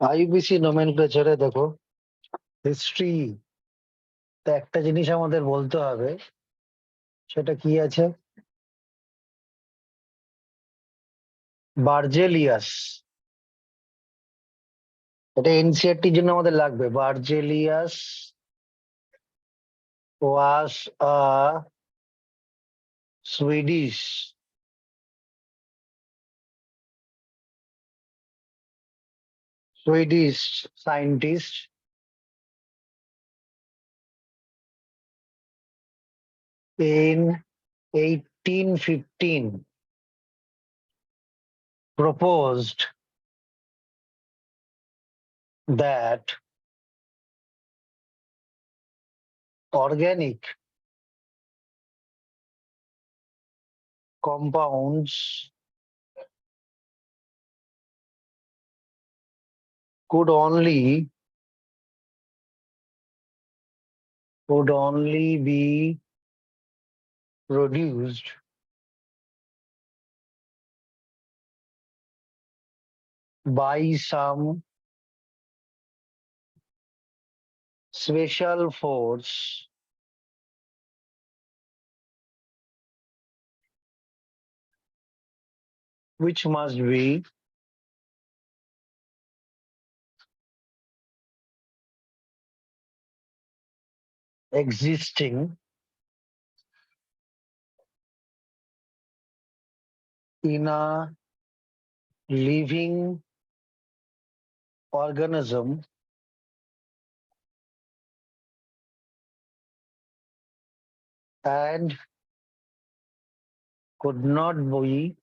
IUPAC নোমেনক্লেচারে দেখো history তে একটা জিনিস আমাদের বলতে হবে, সেটা কি আছে? বার্জেলিয়াস। এটা এনসিআরটির জন্য আমাদের লাগবে। Berzelius was a Swedish Swedish scientist in 1815 proposed that organic compounds could only be produced by some special force which must be existing in a living organism and could not be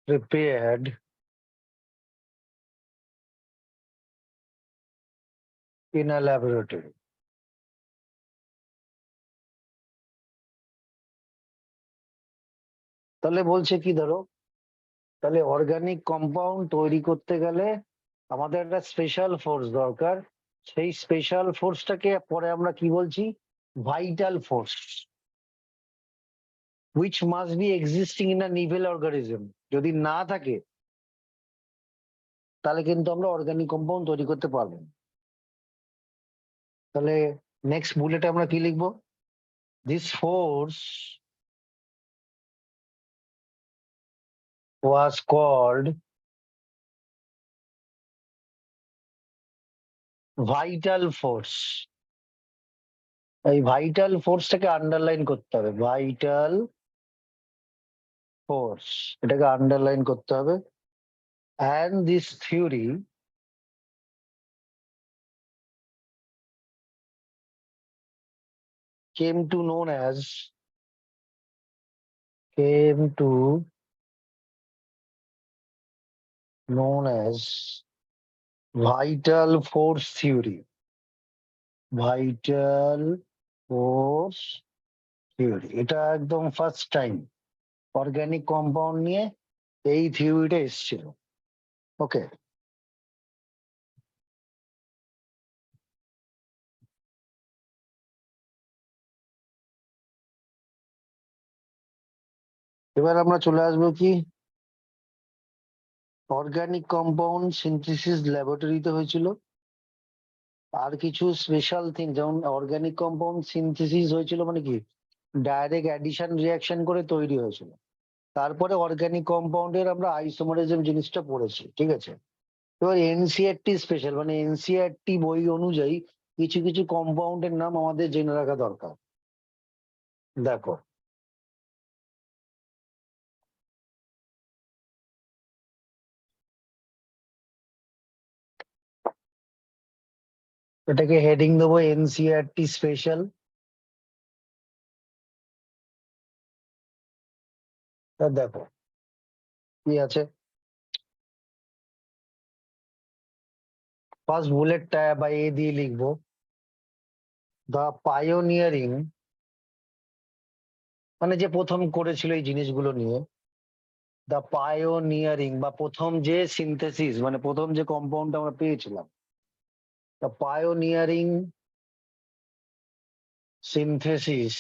prepared in a laboratory. তাহলে বলছে কি, ধরো তাহলে organic compound তৈরি করতে গেলে আমাদের একটা স্পেশাল ফোর্স দরকার। সেই স্পেশাল ফোর্সটাকে পরে আমরা কি বলছি? Vital force, which must be existing in a living organism। যদি না থাকে তাহলে কিন্তু আমরা অর্গানিক কম্পাউন্ড তৈরি করতে পারবো না। তাহলে নেক্সট বুলেটে আমরা কি লিখবো? This force was called vital force. এই ভাইটাল ফোর্সটাকে আন্ডারলাইন করতে হবে। ভাইটাল ফোর্স, এটাকে আন্ডারলাইন করতে হবে। and this theory came to known as vital force theory। vital force theory এটা একদম ফার্স্ট টাইম অর্গানিক কম্পাউন্ড নিয়ে এই থিওরিটা এসেছিল। ওকে, এবার আমরা চলে আসবো কি, অর্গানিক কম্পাউন্ড সিনথেসিস ল্যাবরেটরিতে হয়েছিল। আর কিছু স্পেশাল থিং, যেমন অর্গানিক কম্পাউন্ড সিনথেসিস হয়েছিল মানে কি, ডাইরেক্ট অ্যাডিশন রিয়াকশন করে তৈরি হয়েছিল। তারপরে অর্গানিক কম্পাউন্ডের আমরা আইসোমারিজম জিনিসটা পড়েছি, ঠিক আছে। এবার এনসিআরটি স্পেশাল, মানে এনসিআরটি বই অনুযায়ী কিছু কিছু কম্পাউন্ডের নাম আমাদের জেনে রাখা দরকার। দেখো, এটাকে হেডিং দেবো এনসিআরটি স্পেশাল। দেখো কি আছে, ফার্স্ট বুলেটটা বা এ দিয়ে লিখবো, দ্য পায়োনিয়ারিং, মানে যে প্রথম করেছিল এই জিনিসগুলো নিয়ে। দ্য পায়োনিয়ারিং বা প্রথম যে সিনথেসিস, মানে প্রথম যে কম্পাউন্ড আমরা পেয়েছিলাম, the pioneering synthesis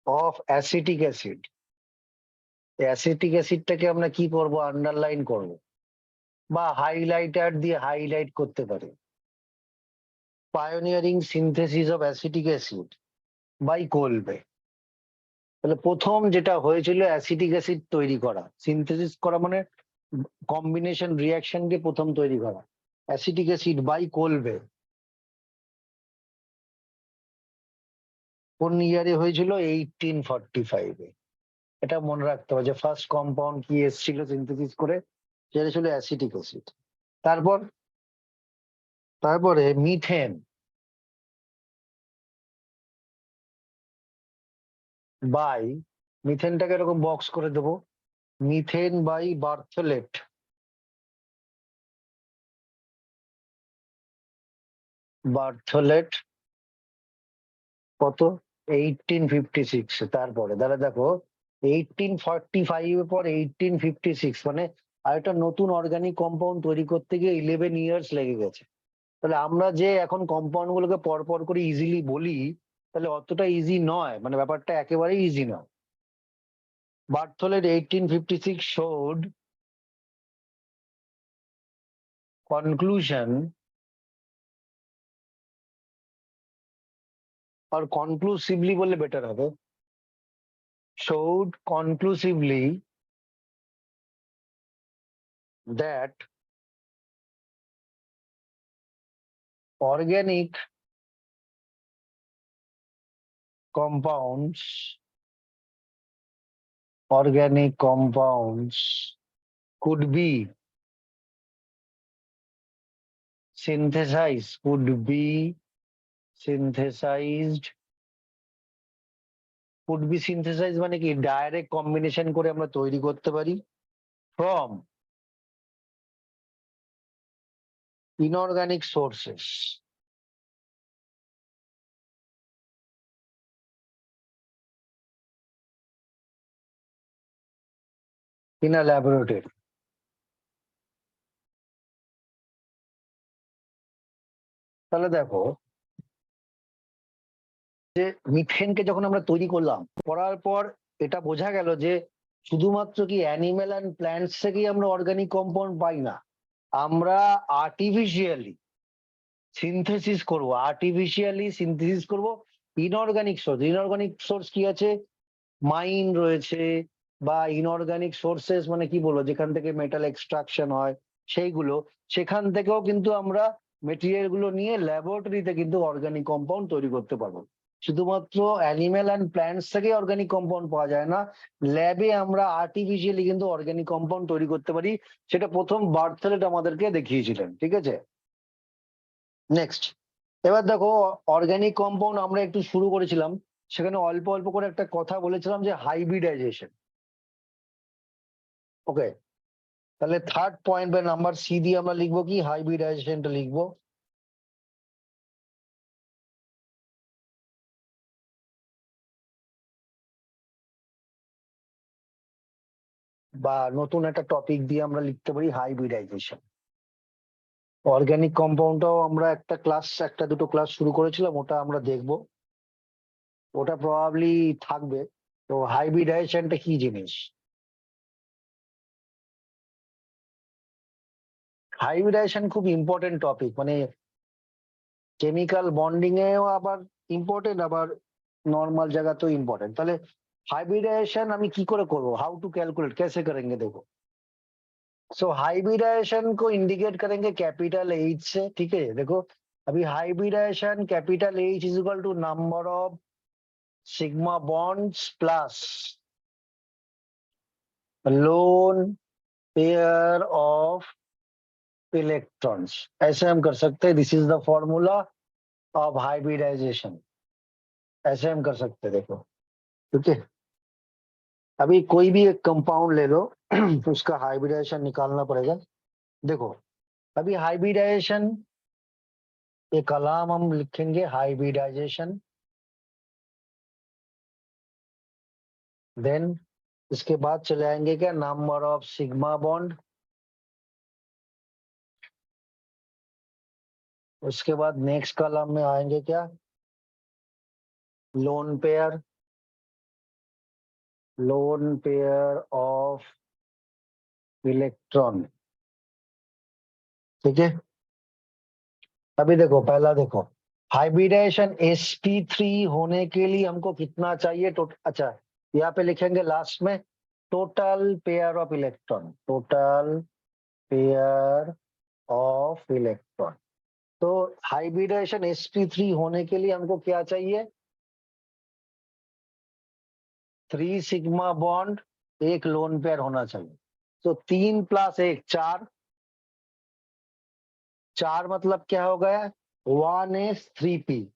of acetic acid acetic অ্যাসিডটাকে আমরা কি করব, আন্ডারলাইন করব বা হাইলাইটার দিয়ে হাইলাইট করতে পারি। Pioneering synthesis of acetic acid by Kolbe. তাহলে প্রথম যেটা হয়েছিল অ্যাসিটিক অ্যাসিড তৈরি করা, সিনথেসিস করা মানে কম্বিনেশন রিয়াকশনকে প্রথম তৈরি করা, অ্যাসিটিক অ্যাসিড বাই কোলবে। কোন ইয়ারে হয়েছিল? 1845-এ। এটা মনে রাখতে হবে যে ফার্স্ট কম্পাউন্ড কি এসেছিল সিনথেসিস করে, সেটা ছিল অ্যাসিটিক অ্যাসিড। তারপরে মিথেন বাই, মিথেনটাকে এরকম বক্স করে দেবো, মিথেন বাই বার্থলেট। বার্থলেট কত? 1856। তারপরে তাহলে দেখো 1845 এর পর 1856, মানে আর একটা নতুন অর্গানিক কম্পাউন্ড তৈরি করতে গিয়ে 11 ইয়ার্স লেগে গেছে। তাহলে আমরা যে এখন কম্পাউন্ড গুলোকে পরপর করে ইজিলি বলি, তাহলে অতটা ইজি নয়, মানে ব্যাপারটা একেবারেই ইজি নয়। বার্থলেট 1856 showed conclusion or conclusively বললে বেটার হবে, showed conclusively that organic compounds could be synthesized মানে কি, ডাইরেক্ট কম্বিনেশন করে আমরা তৈরি করতে পারি from inorganic sources. In a laboratory. তাহলে দেখো যে মিথেনকে যখন আমরা তৈরি করার পর এটা বোঝা গেল যে শুধুমাত্র কি অ্যানিমেল অ্যান্ড প্ল্যান্টস থেকেই আমরা অর্গানিক কম্পাউন্ড পাই না, আমরা আর্টিফিশিয়ালি সিনথেসিস করব ইনঅর্গানিক সোর্স কি আছে, মাইন রয়েছে বা ইনঅর্গানিক সোর্সেস, মানে কি বলবো, যেখান থেকে মেটাল এক্সট্রাকশন হয় সেইগুলো, সেখান থেকেও কিন্তু আমরা মেটেরিয়াল গুলো নিয়ে ল্যাবরেটরিতে কিন্তু অর্গানিক কম্পাউন্ড তৈরি করতে পারবো। শুধুমাত্র অ্যানিমেল অ্যান্ড প্ল্যান্টস থেকে অর্গানিক কম্পাউন্ড পাওয়া যায় না, ল্যাবে আমরা আর্টিফিশিয়ালি কিন্তু অর্গানিক কম্পাউন্ড তৈরি করতে পারি। সেটা প্রথম বার্থলেট আমাদেরকে দেখিয়েছিলেন, ঠিক আছে। নেক্সট, এবার দেখো অর্গানিক কম্পাউন্ড আমরা একটু শুরু করেছিলাম, সেখানে অল্প অল্প করে একটা কথা বলেছিলাম যে হাইব্রিডাইজেশন। ওকে, তাহলে থার্ড পয়েন্ট বা নাম্বার সি দিয়ে আমরা লিখবো কি, হাইব্রিডাইজেশনটা লিখবো। বা নতুন একটা টপিক দিয়ে আমরা লিখতে পারি হাইব্রিডাইজেশন। অর্গানিক কম্পাউন্ডটাও আমরা একটা দুটো ক্লাস শুরু করেছিলাম, ওটা আমরা দেখবো, ওটা প্রবাবলি থাকবে। তো হাইব্রিডাইজেশনটা কি জিনিস? হাইব্রিডাইজেশন খুব ইম্পর্টেন্ট টপিক, মানে কেমিক্যাল বন্ডিং এও আবার ইম্পর্টেন্ট, আবার নর্মাল জায়গাতেও इम्पोर्टेंट। তাহলে हाइब्रिडाइजेशन আমি কি করে করব, हाउ टू कैलकुलेट कैसे करेंगे, देखो। सो हाइब्रिडाइजेशन को इंडिकेट करेंगे कैपिटल एच से, ठीक है। देखो अभी hybridisation capital H is equal to number of sigma bonds plus lone pair of electrons, ऐसे हम कर सकते हैं। This is the formula of hybridisation, ऐसे हम कर सकते हैं, देखो, ठीक है। अभी कोई भी एक कंपाउंड ले लो उसका हाइब्रिडाइजेशन निकालना पड़ेगा। देखो अभी हाइब्रिडाइजेशन, एक कॉलम हम लिखेंगे हाइब्रिडाइजेशन, देन इसके बाद चले आएंगे क्या, नंबर ऑफ सिग्मा बॉन्ड, उसके बाद नेक्स्ट कॉलम में आएंगे क्या, lone pair, loan pair of electron, ठीक है। अभी देखो, पहला देखो, हाइब्रिडाइजेशन sp3 होने के लिए हमको कितना चाहिए अच्छा, यहाँ पे लिखेंगे लास्ट में total pair of electron, total pair of electron. तो हाइब्रिडाइजेशन sp3 होने के लिए हमको क्या चाहिए, 3 सिग्मा बॉन्ड, एक लोन पेयर होना चाहिए। तो 3 + 1 4, 4 मतलब क्या हो गया, 1s 3p,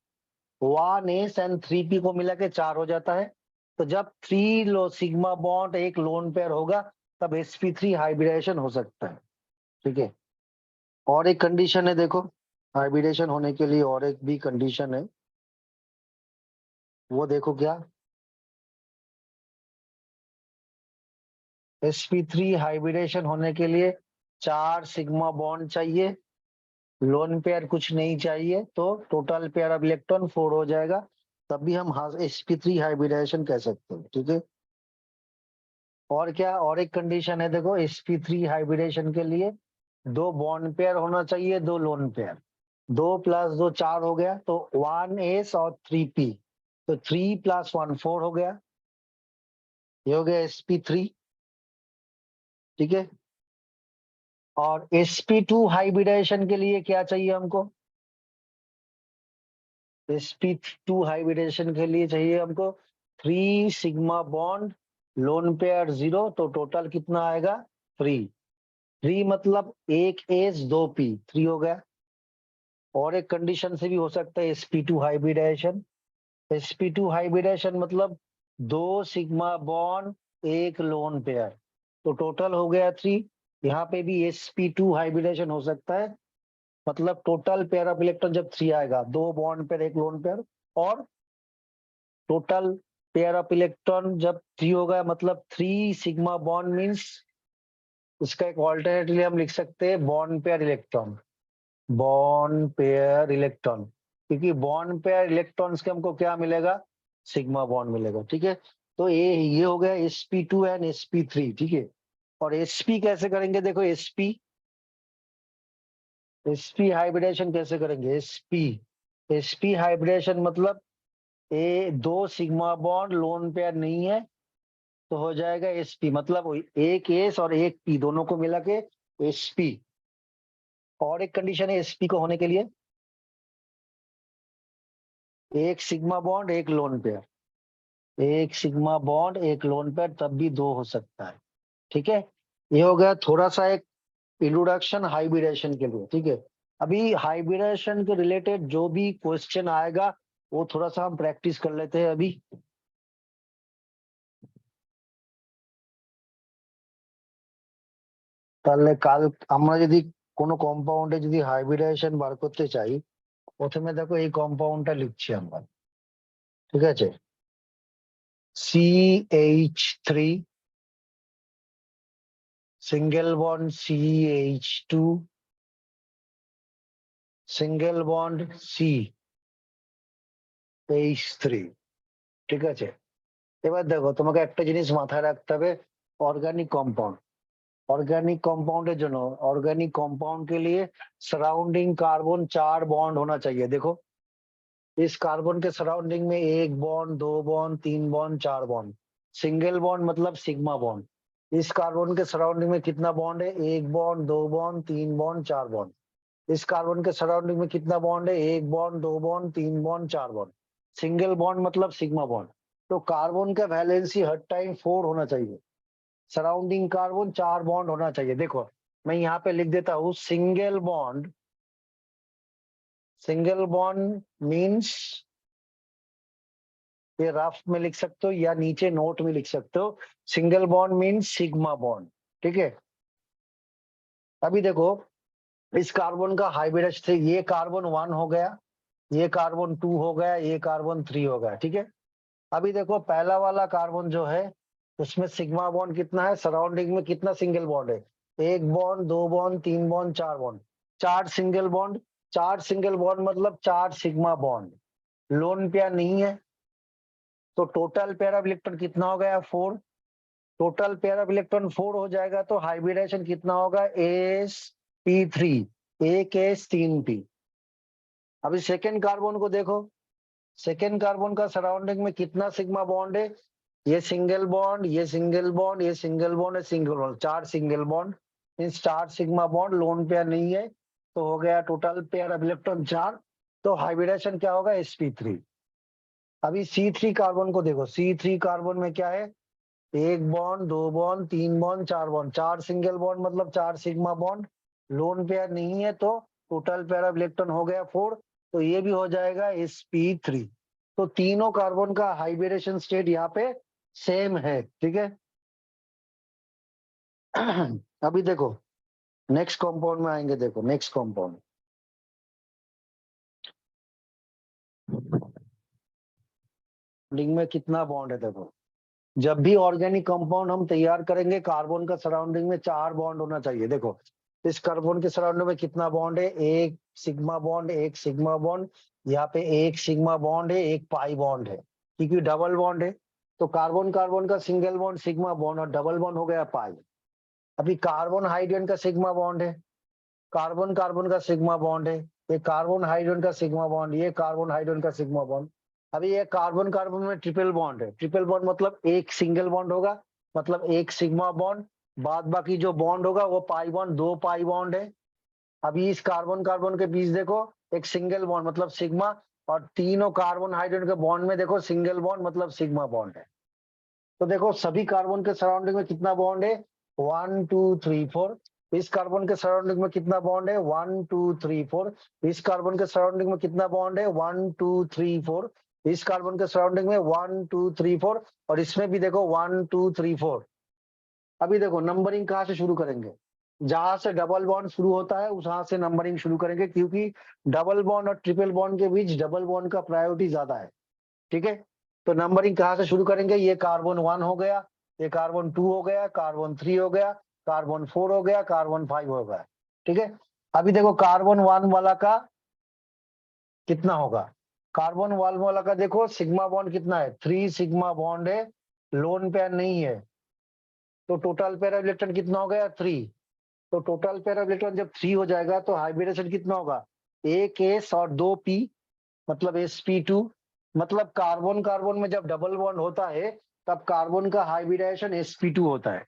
1s and 3p को मिला के 4 हो जाता है। तो जब 3 सिग्मा बॉन्ड एक लोन पेयर होगा तब sp3 हाइब्रिडाइजेशन हो सकता है, ठीक है। और एक कंडीशन है, देखो हाइब्रिडेशन होने के लिए और एक भी कंडीशन है, वो देखो क्या, sp3 हाइब्रिडेशन होने के लिए 4 सिग्मा बॉन्ड चाहिए, लोन पेयर कुछ नहीं चाहिए, तो टोटल पेयर ऑफ इलेक्ट्रॉन 4 हो जाएगा, तब भी हम sp3 हाइब्रिडेशन कह सकते हैं, ठीक है। और क्या, और एक कंडीशन है, देखो sp3 हाइब्रिडेशन के लिए 2 बॉन्ड पेयर होना चाहिए, 2 लोन पेयर, 2 + 2 4 हो गया, तो 1s और 3p, तो 3 + 1 4 हो गया, ये हो गया sp3, ठीक है। और sp2 हाइब्रिडेशन के लिए क्या चाहिए हमको, sp2 हाइब्रिडेशन के लिए चाहिए हमको 3 सिग्मा बॉन्ड, लोन पेयर 0, तो टोटल कितना आएगा 3, 3 मतलब 1 एस 2 पी, 3 हो गया। और एक कंडीशन से भी हो सकता है sp2 हाइब्रिडेशन, sp2 हाइब्रिडेशन मतलब 2 सिग्मा बॉन्ड, एक लोन पेयर, तो टोटल हो गया 3। यहाँ पे भी sp2 हाइब्रिडेशन हो सकता है, मतलब टोटल पेयर ऑफ इलेक्ट्रॉन जब 3 आएगा, 2 बॉन्ड पेयर एक लोन पेयर, और टोटल पेयर ऑफ इलेक्ट्रॉन जब 3 होगा मतलब 3 सिग्मा बॉन्ड मीन्स, इसका एक ऑल्टरनेटली हम लिख सकते हैं bond pair electron, bond pair electron, क्योंकि बॉन्ड पेयर इलेक्ट्रॉन्स के हमको क्या मिलेगा, सिग्मा बॉन्ड मिलेगा, ठीक है। तो ये हो गया sp2 एंड sp3, ठीक है। और sp कैसे करेंगे, देखो sp हाइब्रिडेशन कैसे करेंगे, sp हाइब्रिडेशन मतलब 2 सिग्मा बॉन्ड लोन पेयर नहीं है, तो हो जाएगा sp, मतलब एक एस और एक पी दोनों को मिला के sp। और एक कंडीशन है sp को होने के लिए, एक सिग्मा बॉन्ड एक लोन पेयर, एक सिग्मा बॉन्ड एक लोन पेयर, तब भी 2 हो सकता है, ठीक है। ये हो गया थोड़ा सा एक इंट्रोडक्शन हाइब्रिडेशन के लिए, ठीक है। अभी हाइब्रिडेशन के रिलेटेड जो भी क्वेश्चन आएगा वो थोड़ा सा हम प्रैक्टिस कर लेते हैं अभी। তাহলে কাল আমরা যদি কোনো কম্পাউন্ডে যদি হাইব্রিডাইজেশন বার করতে চাই, প্রথমে দেখো এই কম্পাউন্ডটা লিখছি আমরা, ঠিক আছে, CH3 single bond CH2 single bond CH3, ঠিক আছে। এবার দেখো তোমাকে একটা জিনিস মাথায় রাখতে হবে, ऑर्गेनिक कंपाउंड, ऑर्गेनिक कंपाउंडेर জন্য, ऑर्गेनिक कंपाउंड के लिए सराउंडिंग कार्बन 4 बॉन्ड होना चाहिए, देखो इस कार्बन के सराउंडिंग में 1 bond 2 bond 3 bond 4 bond, single bond मतलब सिग्मा बॉन्ड। इस कार्बन के सराउंडिंग में कितना बॉन्ड है, 1 बॉन्ड 2 बॉन्ड 3 बॉन्ड 4 बॉन्ड। इस कार्बन के सराउंडिंग में कितना बॉन्ड है, 1 bond 2 bond 3 bond 4 bond, single bond मतलब सिग्मा बॉन्ड। तो कार्बन का वैलेंसी हर टाइम 4 होना चाहिए, सराउंडिंग कार्बन 4 बॉन्ड होना चाहिए। देखो मैं यहाँ पे लिख देता हूँ single bond, single bond means, ये रफ में लिख सकते हो या नीचे नोट में लिख सकते हो, single bond means sigma bond, ठीक है। अभी देखो इस कार्बन का हाइब्रिड थे, ये कार्बन 1 हो गया, ये कार्बन 2 हो गया, ये कार्बन 3 हो गया, ठीक है। अभी देखो पहला वाला कार्बन जो है उसमें सिग्मा बॉन्ड कितना है, सराउंडिंग में कितना सिंगल बॉन्ड है, 1 bond 2 bond 3 bond 4 bond, 4 single bond, 4 single bond मतलब 4 सिग्मा बॉन्ड, लोन पेयर नहीं है, तो टोटल पेयर ऑफ इलेक्ट्रॉन कितना हो गया 4। टोटल पेयर ऑफ इलेक्ट्रॉन 4 हो जाएगा तो हाइब्रिडाइजेशन कितना होगा sp3 एक s 3p। अभी सेकेंड कार्बन को देखो, सेकेंड कार्बन का सराउंडिंग में कितना सिग्मा बॉन्ड है, ये सिंगल बॉन्ड, ये सिंगल बॉन्ड, ये single bond, single bond, 4 single bond, इन 4 सिग्मा बॉन्ड, लोन पेयर नहीं है तो हो गया टोटल पेयर ऑफ इलेक्ट्रॉन 4। तो हाइब्रिडेशन क्या होगा sp3। अभी C3 कार्बन को देखो, C3 कार्बन में क्या है, एक बॉन्ड, दो बॉन्ड, तीन बॉन्ड, चार बॉन्ड, 4 सिंगल बॉन्ड मतलब 4 सिग्मा बॉन्ड, लोन पेयर नहीं है तो टोटल पेयर ऑफ इलेक्ट्रॉन हो गया 4। तो ये भी हो जाएगा sp3। तो तीनों कार्बन का हाइब्रिडेशन स्टेट यहाँ पे सेम है, ठीक है। अभी देखो नेक्स्ट कंपाउंड में आएंगे, देखो नेक्स्ट कंपाउंड में कितना बॉन्ड है। देखो जब भी ऑर्गेनिक कंपाउंड हम तैयार करेंगे कार्बन का सराउंडिंग में 4 बॉन्ड होना चाहिए। देखो इस कार्बन के सराउंडिंग में कितना बॉन्ड है, एक सिग्मा बॉन्ड, एक सिग्मा बॉन्ड, यहाँ पे एक सिग्मा बॉन्ड है, एक पाई बॉन्ड है, क्योंकि डबल बॉन्ड है। तो कार्बन कार्बन का सिंगल बॉन्ड सिग्मा बॉन्ड और डबल बॉन्ड हो गया पाई। अभी कार्बन हाइड्रोजन का सिग्मा बॉन्ड है, कार्बन कार्बन का सिग्मा बॉन्ड है, ये कार्बन हाइड्रोजन का सिग्मा बॉन्ड, ये कार्बन हाइड्रोजन का सिग्मा बॉन्ड। अभी ये कार्बन कार्बन में ट्रिपल बॉन्ड है, ट्रिपल बॉन्ड मतलब एक सिंगल बॉन्ड होगा, मतलब एक सिग्मा बॉन्ड, बाद बाकी जो बॉन्ड होगा वो पाई बॉन्ड, 2 पाई बॉन्ड है। अभी इस कार्बन कार्बन के बीच देखो एक सिंगल बॉन्ड मतलब सिग्मा, और तीनों कार्बन हाइड्रोजन के बॉन्ड में देखो सिंगल बॉन्ड मतलब सिग्मा बॉन्ड है। तो देखो सभी कार्बन के सराउंडिंग में कितना बॉन्ड है, 1 2 3 4। इस कार्बन के सराउंडिंग में कितना बॉन्ड है, 1 2 3 4। इस कार्बन के सराउंडिंग में कितना बॉन्ड है, 1 2 3 4। इस कार्बन के सराउंडिंग में 1 2 3 4, और इसमें भी देखो 1 2 3 4। अभी देखो नंबरिंग कहाँ से शुरू करेंगे, जहां से डबल बॉन्ड शुरू होता है वहां से नंबरिंग शुरू करेंगे, क्योंकि डबल बॉन्ड और ट्रिपल बॉन्ड के बीच डबल बॉन्ड का प्रायोरिटी ज्यादा है, ठीक है। तो नंबरिंग कहाँ से शुरू करेंगे, ये कार्बन 1 हो गया, ये कार्बन 2 हो गया, कार्बन 3 हो गया, कार्बन 4 हो गया, कार्बन 5 हो गया, ठीक है। अभी देखो कार्बन 1 वाला का कितना होगा, कार्बन 1 वाला का देखो सिग्मा बॉन्ड कितना है, 3 सिग्मा बॉन्ड है, लोन पेयर नहीं है, तो टोटल पेयर ऑफ इलेक्ट्रॉन कितना हो गया 3। तो टोटल पेयर ऑफ इलेक्ट्रॉन जब 3 हो जाएगा तो हाइब्रिडेशन कितना होगा, एक एस और 2 पी मतलब sp2। मतलब कार्बन कार्बन में जब डबल बॉन्ड होता है तब कार्बन का हाइब्रिडाइजेशन sp2 होता है।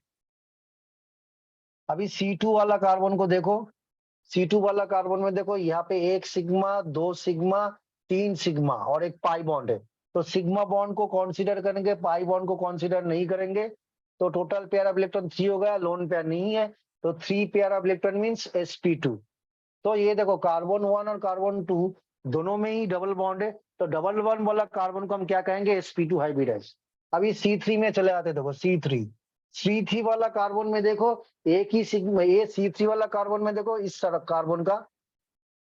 अभी C2 वाला कार्बन को देखो, C2 वाला कार्बन में देखो यहाँ पे एक सिग्मा, दो सिग्मा, तीन सिग्मा और एक पाई बॉन्ड है। तो सिग्मा बॉन्ड को कंसीडर करेंगे, पाई बॉन्ड को कंसीडर नहीं करेंगे। तो टोटल पेयर ऑफ इलेक्ट्रॉन 3 हो गया, लोन पेयर नहीं है, तो 3 pair of electron means sp2। तो ये देखो कार्बन 1 और कार्बन 2 दोनों में ही डबल बॉन्ड है, तो डबल बॉन्ड वाला कार्बन को हम क्या कहेंगे, sp2 हाइब्रिडाइज। अभी C3 में चले आते, देखो C3 वाला कार्बन में देखो एक ही सिग्मा, ये C3 वाला कार्बन में देखो इस कार्बन का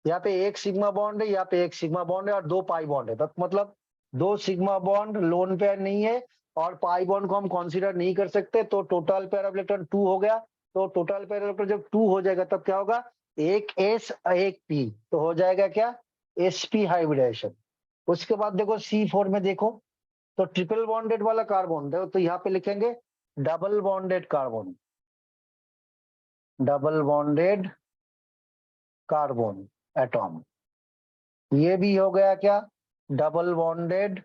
यहाँ पे एक सिग्मा बॉन्ड है, यहाँ पे एक सिग्मा बॉन्ड है और 2 पाई बॉन्ड है, तो मतलब 2 सिग्मा बॉन्ड, लोन पेयर नहीं है और पाई बॉन्ड को हम कंसीडर नहीं कर सकते। तो टोटल पेयर ऑफ इलेक्ट्रॉन 2 हो गया। तो टोटल पेयर ऑफ इलेक्ट्रॉन जब 2 हो जाएगा तब क्या होगा, एक एस एक पी, तो हो जाएगा क्या, sp हाइब्रिडाइजेशन। उसके बाद देखो C4 में देखो, तो ट्रिपल बॉन्डेड वाला कार्बन देखो, तो यहाँ पे लिखेंगे double bonded carbon, double bonded carbon atom. ये भी हो गया क्या, डबल बॉन्डेड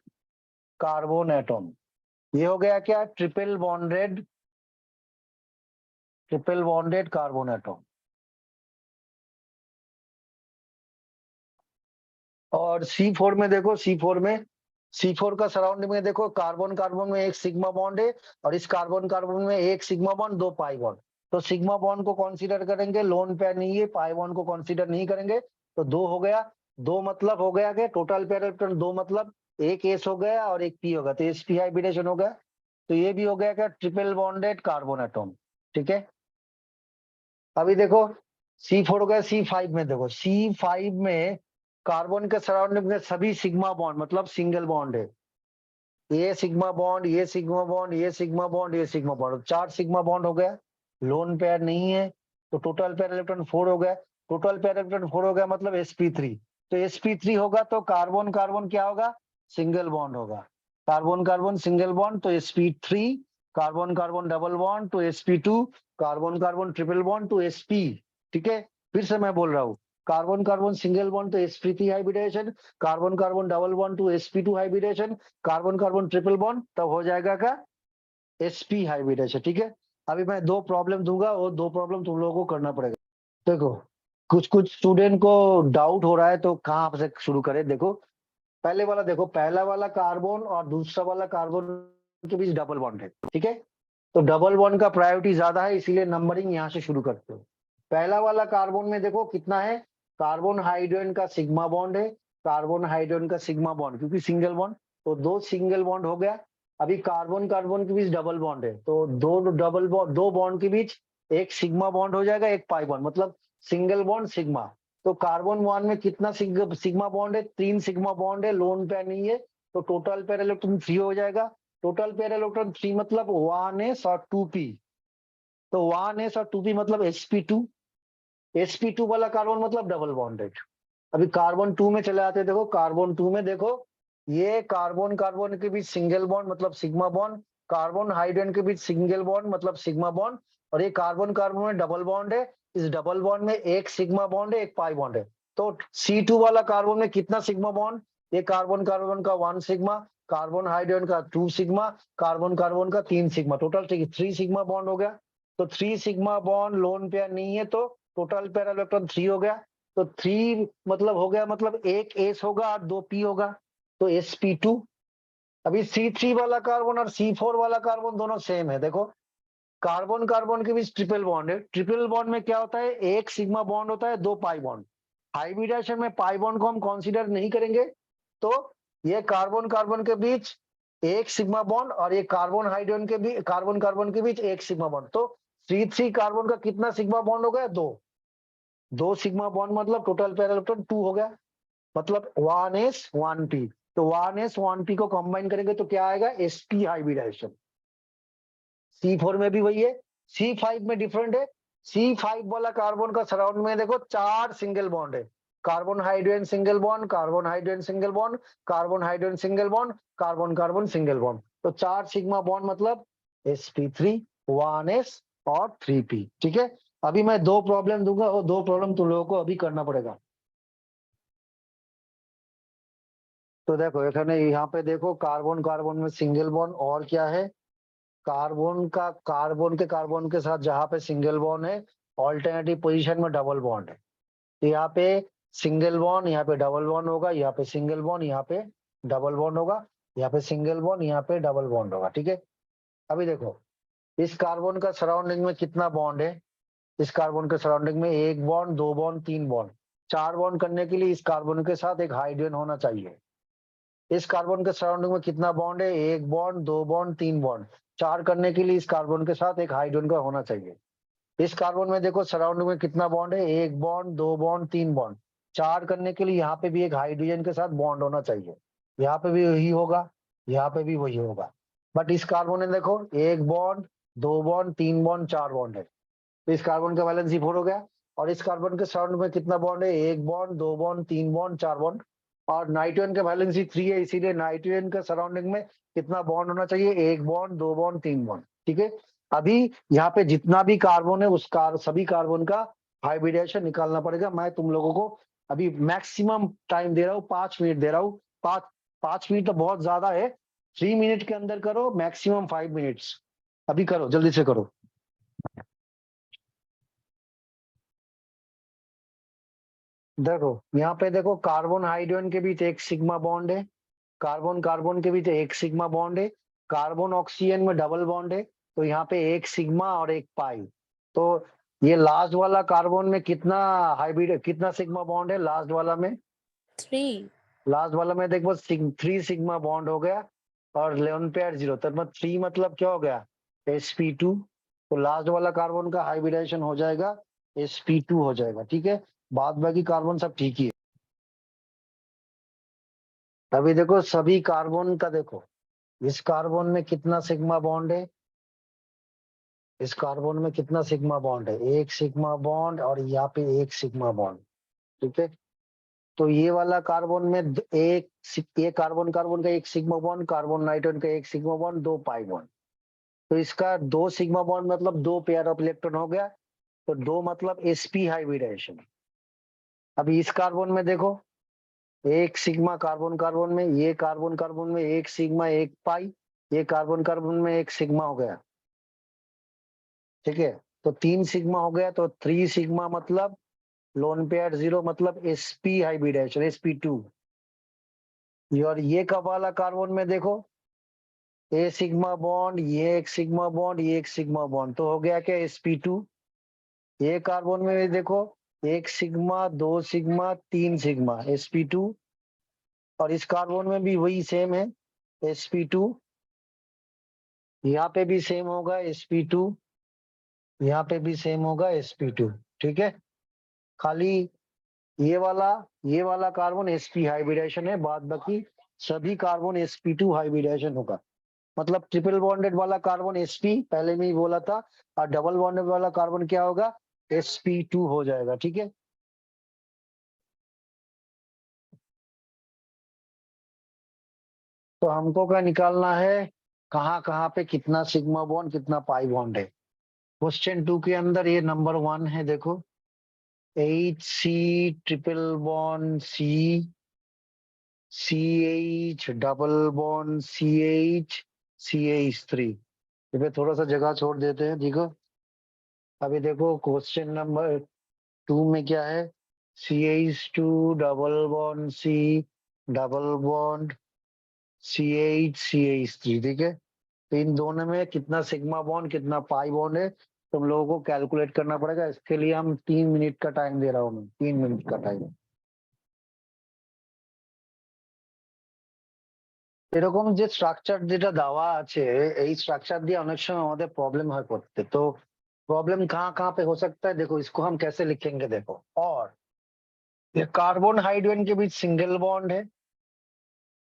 कार्बन एटॉम। ये हो गया क्या, ट्रिपल बॉन्डेड कार्बन एटॉम। और C4 में देखो, C4 का सराउंडिंग में देखो कार्बन कार्बन में एक सिग्मा बॉन्ड है और इस कार्बन कार्बन में एक सिग्मा बॉन्ड, 2 पाई बॉन्ड। तो सिग्मा बॉन्ड को कंसीडर करेंगे, लोन पेयर नहीं है, पाई बॉन्ड को कंसीडर नहीं करेंगे, तो 2 हो गया। 2 मतलब हो गया कि टोटल पेयर इलेक्ट्रॉन 2 मतलब एक एस हो गया और एक पी होगा, तो sp हाइब्रिडेशन हो गया। तो ये भी हो गया क्या, ट्रिपल बॉन्डेड कार्बन एटॉम, ठीक है। अभी देखो C4 हो गया, C5 में देखो, C5 में कार्बन के सराउंडिंग में सभी सिग्मा बॉन्ड मतलब सिंगल बॉन्ड है, ये सिग्मा बॉन्ड, ये सिग्मा बॉन्ड, ये सिग्मा बॉन्ड, ये सिग्मा बॉन्ड, 4 सिग्मा बॉन्ड हो गया, लोन पेयर नहीं है, तो टोटल पेयर इलेक्ट्रॉन 4 हो गया। टोटल पेयर इलेक्ट्रॉन 4 हो गया मतलब sp3। तो sp3 होगा तो कार्बन कार्बन क्या होगा, सिंगल बॉन्ड होगा। कार्बन कार्बन सिंगल बॉन्ड तो sp3, carbon carbon double bond तो sp2, carbon carbon triple bond तो sp। ठीक है, फिर से मैं बोल रहा हूँ, कार्बन कार्बन सिंगल बॉन्ड तो sp3 hybridisation, carbon carbon double bond तो sp2 hybridisation, carbon carbon triple bond तब हो जाएगा का sp हाइब्रिडेशन। ठीक है, अभी मैं 2 प्रॉब्लम दूंगा और 2 प्रॉब्लम तुम लोगों को करना पड़ेगा। देखो, कुछ कुछ स्टूडेंट को डाउट हो रहा है तो कहाँ से शुरू करें। देखो पहले वाला, देखो पहला वाला कार्बन और दूसरा वाला कार्बन के बीच डबल बॉन्ड है। ठीक है, तो डबल बॉन्ड का प्रायोरिटी ज्यादा है, इसीलिए नंबरिंग यहाँ से शुरू करते हो। पहला वाला कार्बन में देखो कितना है, कार्बन हाइड्रोजन का सिग्मा बॉन्ड है, कार्बन हाइड्रोजन का सिग्मा बॉन्ड, क्योंकि सिंगल बॉन्ड तो 2 सिंगल बॉन्ड हो गया। अभी कार्बन कार्बन के बीच डबल बॉन्ड है, तो दो बॉन्ड के बीच एक सिग्मा बॉन्ड हो जाएगा, एक पाई बॉन्ड, मतलब सिंगल बॉन्ड सिग्मा। तो कार्बन 1 में कितना सिग्मा बॉन्ड है, 3 सिग्मा बॉन्ड है, लोन पेयर नहीं है, तो टोटल पेयर इलेक्ट्रॉन 3 हो जाएगा। टोटल पेयर इलेक्ट्रॉन 3 मतलब 1s और 2p, तो 1s और 2p मतलब sp2। sp2 वाला कार्बन मतलब डबल बॉन्डेड। अभी कार्बन 2 में चले आते हैं। देखो कार्बन 2 में देखो, ये कार्बन कार्बन के बीच सिंगल बॉन्ड मतलब सिग्मा बॉन्ड, कार्बन हाइड्रोजन के बीच सिंगल बॉन्ड मतलब सिग्मा बॉन्ड, और ये कार्बन कार्बन में डबल बॉन्ड है। इस डबल बॉन्ड में एक सिग्मा बॉन्ड है, एक पाई बॉन्ड है। तो C2 वाला कार्बन में कितना सिग्मा बॉन्ड, ये कार्बन कार्बन का 1 सिग्मा, कार्बन हाइड्रोजन का 2 सिग्मा, कार्बन कार्बन का 3 सिग्मा, टोटल 3 सिग्मा बॉन्ड हो गया। तो 3 सिग्मा बॉन्ड लोन पेयर नहीं है, तो टोटल पेयर इलेक्ट्रॉन 3 हो गया। तो 3 मतलब हो गया, मतलब एक एस होगा और 2 पी होगा, तो sp2। अभी C3 वाला कार्बन और C4 वाला कार्बन दोनों सेम है। देखो कार्बन कार्बन के बीच ट्रिपल बॉन्ड है, ट्रिपल बॉन्ड में क्या होता है, एक सिग्मा बॉन्ड होता है, 2 पाई बॉन्ड। हाइब्रिडेशन में पाई बॉन्ड को हम कंसीडर नहीं करेंगे, तो ये कार्बन कार्बन के बीच एक सिग्मा बॉन्ड और ये कार्बन हाइड्रोजन के बीच, कार्बन कार्बन के बीच एक सिग्मा बॉन्ड, तो C3 कार्बन का कितना सिग्मा बॉन्ड हो गया, 2 सिग्मा बॉन्ड, मतलब टोटल पेयर इलेक्ट्रॉन 2 हो गया, मतलब 1s 1p। तो 1s 1p को कंबाइन करेंगे तो क्या आएगा, sp हाइब्रिडाइजेशन। C4 में भी वही है, C5 में डिफरेंट है। C5 वाला कार्बन का सराउंड में देखो 4 सिंगल बॉन्ड है, carbon hydrogen single bond, carbon hydrogen single bond, carbon hydrogen single bond, carbon carbon single bond, तो 4 सिग्मा बॉन्ड मतलब sp3 1s और 3p। ठीक है, अभी मैं 2 प्रॉब्लम दूंगा और 2 प्रॉब्लम तुम लोगों को अभी करना पड़ेगा। तो देखो এখানে यहाँ पे देखो कार्बन कार्बन में सिंगल बॉन्ड, और क्या है, कार्बन के साथ जहां पे सिंगल बॉन्ड है, ऑल्टरनेटिव पोजीशन में डबल बॉन्ड है। तो यहाँ पे सिंगल बॉन्ड, यहाँ पे डबल बॉन्ड होगा, यहाँ पे सिंगल बॉन्ड, यहाँ पे डबल बॉन्ड होगा, यहाँ पे सिंगल बॉन्ड, यहाँ पे डबल बॉन्ड होगा। ठीक है, अभी देखो इस कार्बन का सराउंडिंग में कितना बॉन्ड है, इस कार्बन के सराउंडिंग में 1 बॉन्ड, 2 बॉन्ड, 3 बॉन्ड, 4 बॉन्ड करने के लिए इस कार्बन के साथ एक हाइड्रोजन होना चाहिए। इस कार्बन के सराउंडिंग में कितना बॉन्ड है, 1 बॉन्ड, 2 बॉन्ड, 3 बॉन्ड, 4 करने के लिए इस कार्बन के साथ एक हाइड्रोजन का होना चाहिए। इस कार्बन में देखो सराउंडिंग में कितना बॉन्ड है, 1 बॉन्ड, 2 बॉन्ड, 3 बॉन्ड, 4 करने के लिए यहाँ पे भी एक हाइड्रोजन के साथ बॉन्ड होना चाहिए। यहाँ पे भी वही होगा, यहाँ पे भी वही होगा, बट इस कार्बन में देखो 1 बॉन्ड, 2 बॉन्ड, 3 बॉन्ड, 4 बॉन्ड है, तो इस कार्बन का वैलेंसी 4 हो गया। और इस कार्बन के सराउंड में कितना बॉन्ड है, 1 बॉन्ड, 2 बॉन्ड, 3 बॉन्ड, 4 बॉन्ड, और नाइट्रोजन का वैलेंसी 3 है, इसीलिए नाइट्रोजन के सराउंडिंग में कितना बॉन्ड होना चाहिए, 1 बॉन्ड, 2 बॉन्ड, 3 बॉन्ड। ठीक है, अभी यहाँ पे जितना भी कार्बन है उस सभी कार्बन का हाइब्रिडेशन निकालना पड़ेगा। मैं तुम लोगों को अभी मैक्सिमम टाइम दे रहा हूँ, 5 मिनट दे रहा हूँ। 5 मिनट तो बहुत ज्यादा है, 3 मिनट के अंदर करो, मैक्सिमम 5 मिनट्स। अभी करो, जल्दी से करो। देखो यहाँ पे देखो कार्बन हाइड्रोजन के बीच एक सिग्मा बॉन्ड है, कार्बन कार्बन के बीच एक सिग्मा बॉन्ड है, कार्बन ऑक्सीजन में डबल बॉन्ड है, तो यहाँ पे एक सिग्मा और एक पाई। तो ये लास्ट वाला कार्बन में कितना हाइब्रिड, कितना सिग्मा बॉन्ड है लास्ट वाला में, 3। लास्ट वाला में देखो 3 सिग्मा बॉन्ड हो गया और लोन पेयर 0, तो 3 मतलब क्या हो गया, sp2। तो लास्ट वाला कार्बन का हाइब्रिडेशन हो जाएगा, sp2 हो जाएगा। ठीक है, बाद बाकी कार्बन सब ठीक ही है। अभी देखो सभी कार्बन का देखो, इस कार्बन में कितना सिग्मा बॉन्ड है, इस कार्बन में कितना सिग्मा बॉन्ड है, एक सिग्मा बॉन्ड और यहाँ पे एक सिग्मा बॉन्ड। ठीक है, तो ये वाला कार्बन में ये कार्बन कार्बन का एक सिग्मा बॉन्ड, कार्बन नाइट्रोजन का एक सिग्मा बॉन्ड, 2 पाई बॉन्ड। तो इसका 2 सिग्मा बॉन्ड मतलब 2 पेयर ऑफ इलेक्ट्रॉन हो गया। तो 2 मतलब sp हाइब्रिडाइजेशन। अभी इस कार्बन में देखो, एक सिग्मा कार्बन कार्बन में, ये कार्बन कार्बन में एक सिग्मा एक पाई, ये कार्बन कार्बन में एक सिग्मा हो गया। ठीक है, तो 3 सिग्मा हो गया। तो 3 सिग्मा मतलब लोन पेयर 0 मतलब sp हाइब्रिडाइजेशन, sp2। और ये कब वाला कार्बन में देखो, ए सिग्मा बॉन्ड, ये एक सिग्मा बॉन्ड, ये एक सिग्मा बॉन्ड, तो हो गया क्या sp2। ये कार्बन में भी देखो, एक सिग्मा, 2 सिग्मा, 3 सिग्मा, sp2। और इस कार्बन में भी वही सेम है, sp2। यहाँ पे भी सेम होगा sp2, यहाँ पे भी सेम होगा sp2। ठीक है, खाली ये वाला कार्बन sp हाइब्रिडेशन है, बाद बाकी सभी कार्बन sp2 हाइब्रिडेशन होगा। मतलब ट्रिपल बॉन्डेड वाला कार्बन sp, पहले में ही बोला था, और डबल बॉन्डेड वाला कार्बन क्या होगा, sp2 हो जाएगा। ठीक है, तो हमको क्या निकालना है, कहाँ कहाँ पे कितना सिग्मा बॉन्ड कितना पाई बॉन्ड है। क्वेश्चन 2 के अंदर ये नंबर 1 है, देखो, HC triple bond CH double bond CH3। इस पे थोड़ा सा जगह छोड़ देते हैं। देखो, अभी देखो क्वेश्चन नंबर 2 में क्या है, CH2 double bond C double bond CH3। ठीक है, तो इन दोनों में कितना सिग्मा बॉन्ड कितना पाई बॉन्ड है, तुम लोगों को कैलकुलेट करना पड़ेगा। इसके लिए हम 3 मिनट का टाइम दे रहा हूँ मैं, 3 मिनट का टाइम। এরকম যে স্ট্রাকচার যেটা দেওয়া আছে, এই স্ট্রাকচার দিয়ে অনেক সময় আমাদের प्रॉब्लम হয় করতে। तो प्रॉब्लम कहाँ कहाँ पे हो सकता है, देखो इसको हम कैसे लिखेंगे, देखो, और ये कार्बन हाइड्रोजन के बीच सिंगल बॉन्ड है,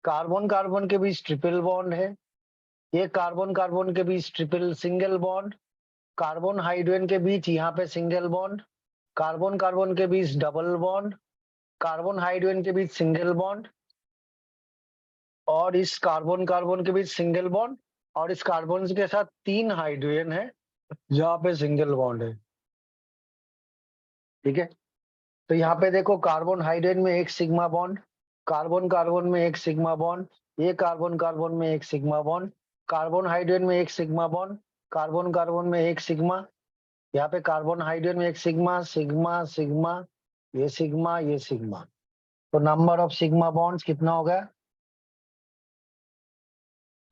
कार्बन कार्बन के बीच ट्रिपल बॉन्ड है, ये कार्बन कार्बन के बीच triple single bond, carbon hydrogen के बीच यहाँ पे सिंगल बॉन्ड, कार्बन कार्बन के बीच डबल बॉन्ड, कार्बन हाइड्रोजन के बीच सिंगल बॉन्ड, और इस कार्बन कार्बन के बीच सिंगल बॉन्ड, और इस कार्बन के साथ 3 हाइड्रोजन है जहाँ पे सिंगल बॉन्ड है। ठीक है, तो यहाँ पे देखो, कार्बन हाइड्रोजन में एक सिग्मा बॉन्ड, कार्बन कार्बन में एक सिग्मा बॉन्ड, ये कार्बन कार्बन में एक सिग्मा बॉन्ड, कार्बन हाइड्रोजन में एक सिग्मा बॉन्ड, कार्बन कार्बन में एक सिग्मा, यहाँ पे कार्बन हाइड्रोजन में एक सिग्मा सिग्मा सिग्मा, ये सिग्मा। तो नंबर ऑफ सिग्मा बॉन्ड्स कितना हो गया,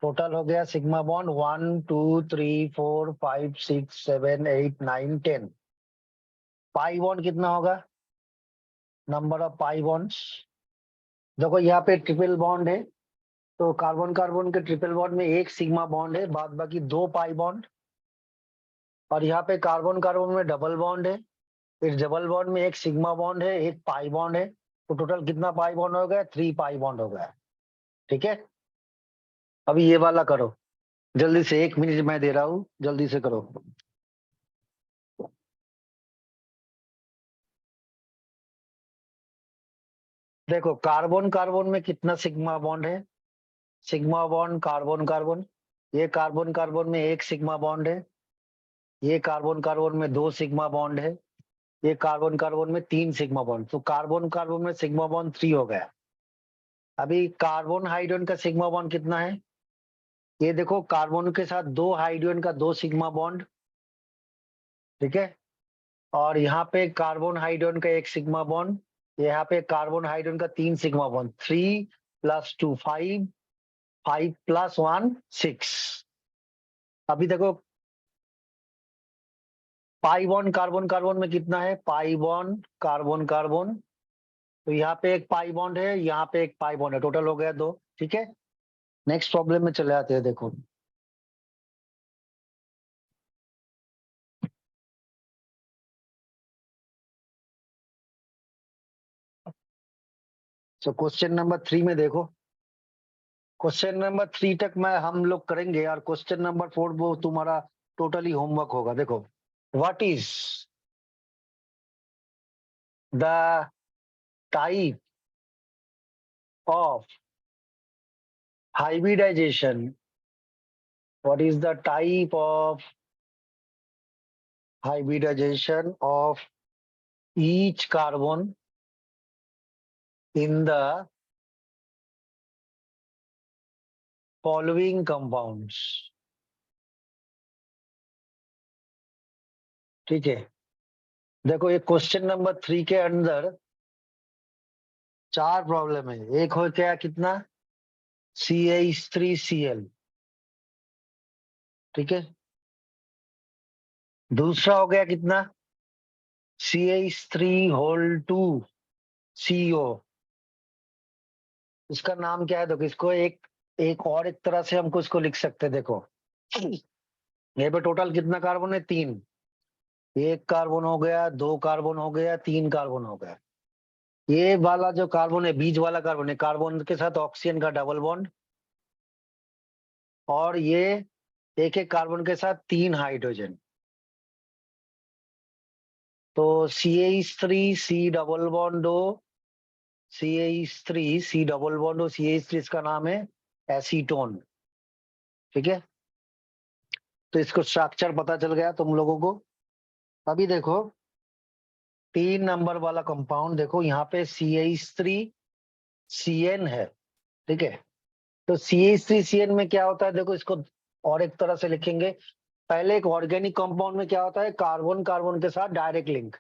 टोटल हो गया सिग्मा बॉन्ड 1 2 3 4 5 6 7 8 9 10। पाई बॉन्ड कितना होगा, नंबर ऑफ पाई बॉन्ड्स, देखो यहाँ पे ट्रिपल बॉन्ड है, तो कार्बन कार्बन के ट्रिपल बॉन्ड में एक सिग्मा बॉन्ड है, बाद बाकी 2 पाई बॉन्ड। और यहाँ पे कार्बन कार्बन में डबल बॉन्ड है, इस डबल बॉन्ड में एक सिग्मा बॉन्ड है, एक पाई बॉन्ड है। तो टोटल कितना पाई बॉन्ड हो गया, 3 पाई बॉन्ड हो गया। ठीक है, अभी ये वाला करो जल्दी से, 1 मिनट मैं दे रहा हूँ, जल्दी से करो। देखो, कार्बन कार्बन में कितना सिग्मा बॉन्ड है, सिग्मा बॉन्ड कार्बन कार्बन, ये कार्बन कार्बन में एक सिग्मा बॉन्ड है, ये कार्बन कार्बन में 2 सिग्मा बॉन्ड है, ये कार्बन कार्बन में 3 सिग्मा बॉन्ड। तो कार्बन कार्बन में सिग्मा बॉन्ड 3 हो गया। अभी कार्बन हाइड्रोजन का सिग्मा बॉन्ड कितना है, ये देखो, कार्बन के साथ 2 हाइड्रोजन का 2 सिग्मा बॉन्ड। ठीक है, और यहाँ पे कार्बन हाइड्रोजन का एक सिग्मा बॉन्ड, यहाँ पे कार्बन हाइड्रोजन का 3 सिग्मा बॉन्ड, 3 + 2 5, 5 + 1 6। अभी देखो, पाई बॉन्ड कार्बन कार्बन में कितना है, पाई बॉन्ड कार्बन कार्बन, तो यहाँ पे एक पाई बॉन्ड है, यहाँ पे एक पाई बॉन्ड है, टोटल हो गया 2। ठीक है, नेक्स्ट प्रॉब्लम में चले आते हैं। देखो, तो क्वेश्चन नंबर 3 में देखो, क्वेश्चन नंबर 3 तक मैं हम लोग करेंगे, और क्वेश्चन नंबर 4 वो तुम्हारा टोटली होमवर्क होगा। देखो, what is the type of hybridization? What is the type of hybridization of each carbon in the following compounds? ठीक है, देखो ये क्वेश्चन नंबर 3 के अंदर 4 प्रॉब्लम है। एक हो क्या, कितना, CH3Cl, ठीक है। दूसरा हो गया कितना, CH3 होल 2CO। इसका नाम क्या है, देखो इसको एक और एक तरह से हमको इसको लिख सकते हैं। देखो यहाँ पे टोटल कितना कार्बन है, 3। एक कार्बन हो गया, 2 कार्बन हो गया, 3 कार्बन हो गया। ये वाला जो कार्बन है, बीच वाला कार्बन है, कार्बन के साथ ऑक्सीजन का डबल बॉन्ड, और ये एक एक कार्बन के साथ 3 हाइड्रोजन। तो CH3C डबल बॉन्ड हो, CH3C डबल बॉन्ड हो, CH3 इसका नाम है एसीटोन, ठीक है। तो इसको स्ट्रक्चर पता चल गया तुम लोगों को। अभी देखो 3 नंबर वाला कंपाउंड, देखो यहाँ पे CH3CN है, ठीक है। तो CH3CN में क्या होता है, देखो इसको और एक तरह से लिखेंगे। पहले एक ऑर्गेनिक कंपाउंड में क्या होता है, कार्बन कार्बन के साथ डायरेक्ट लिंक।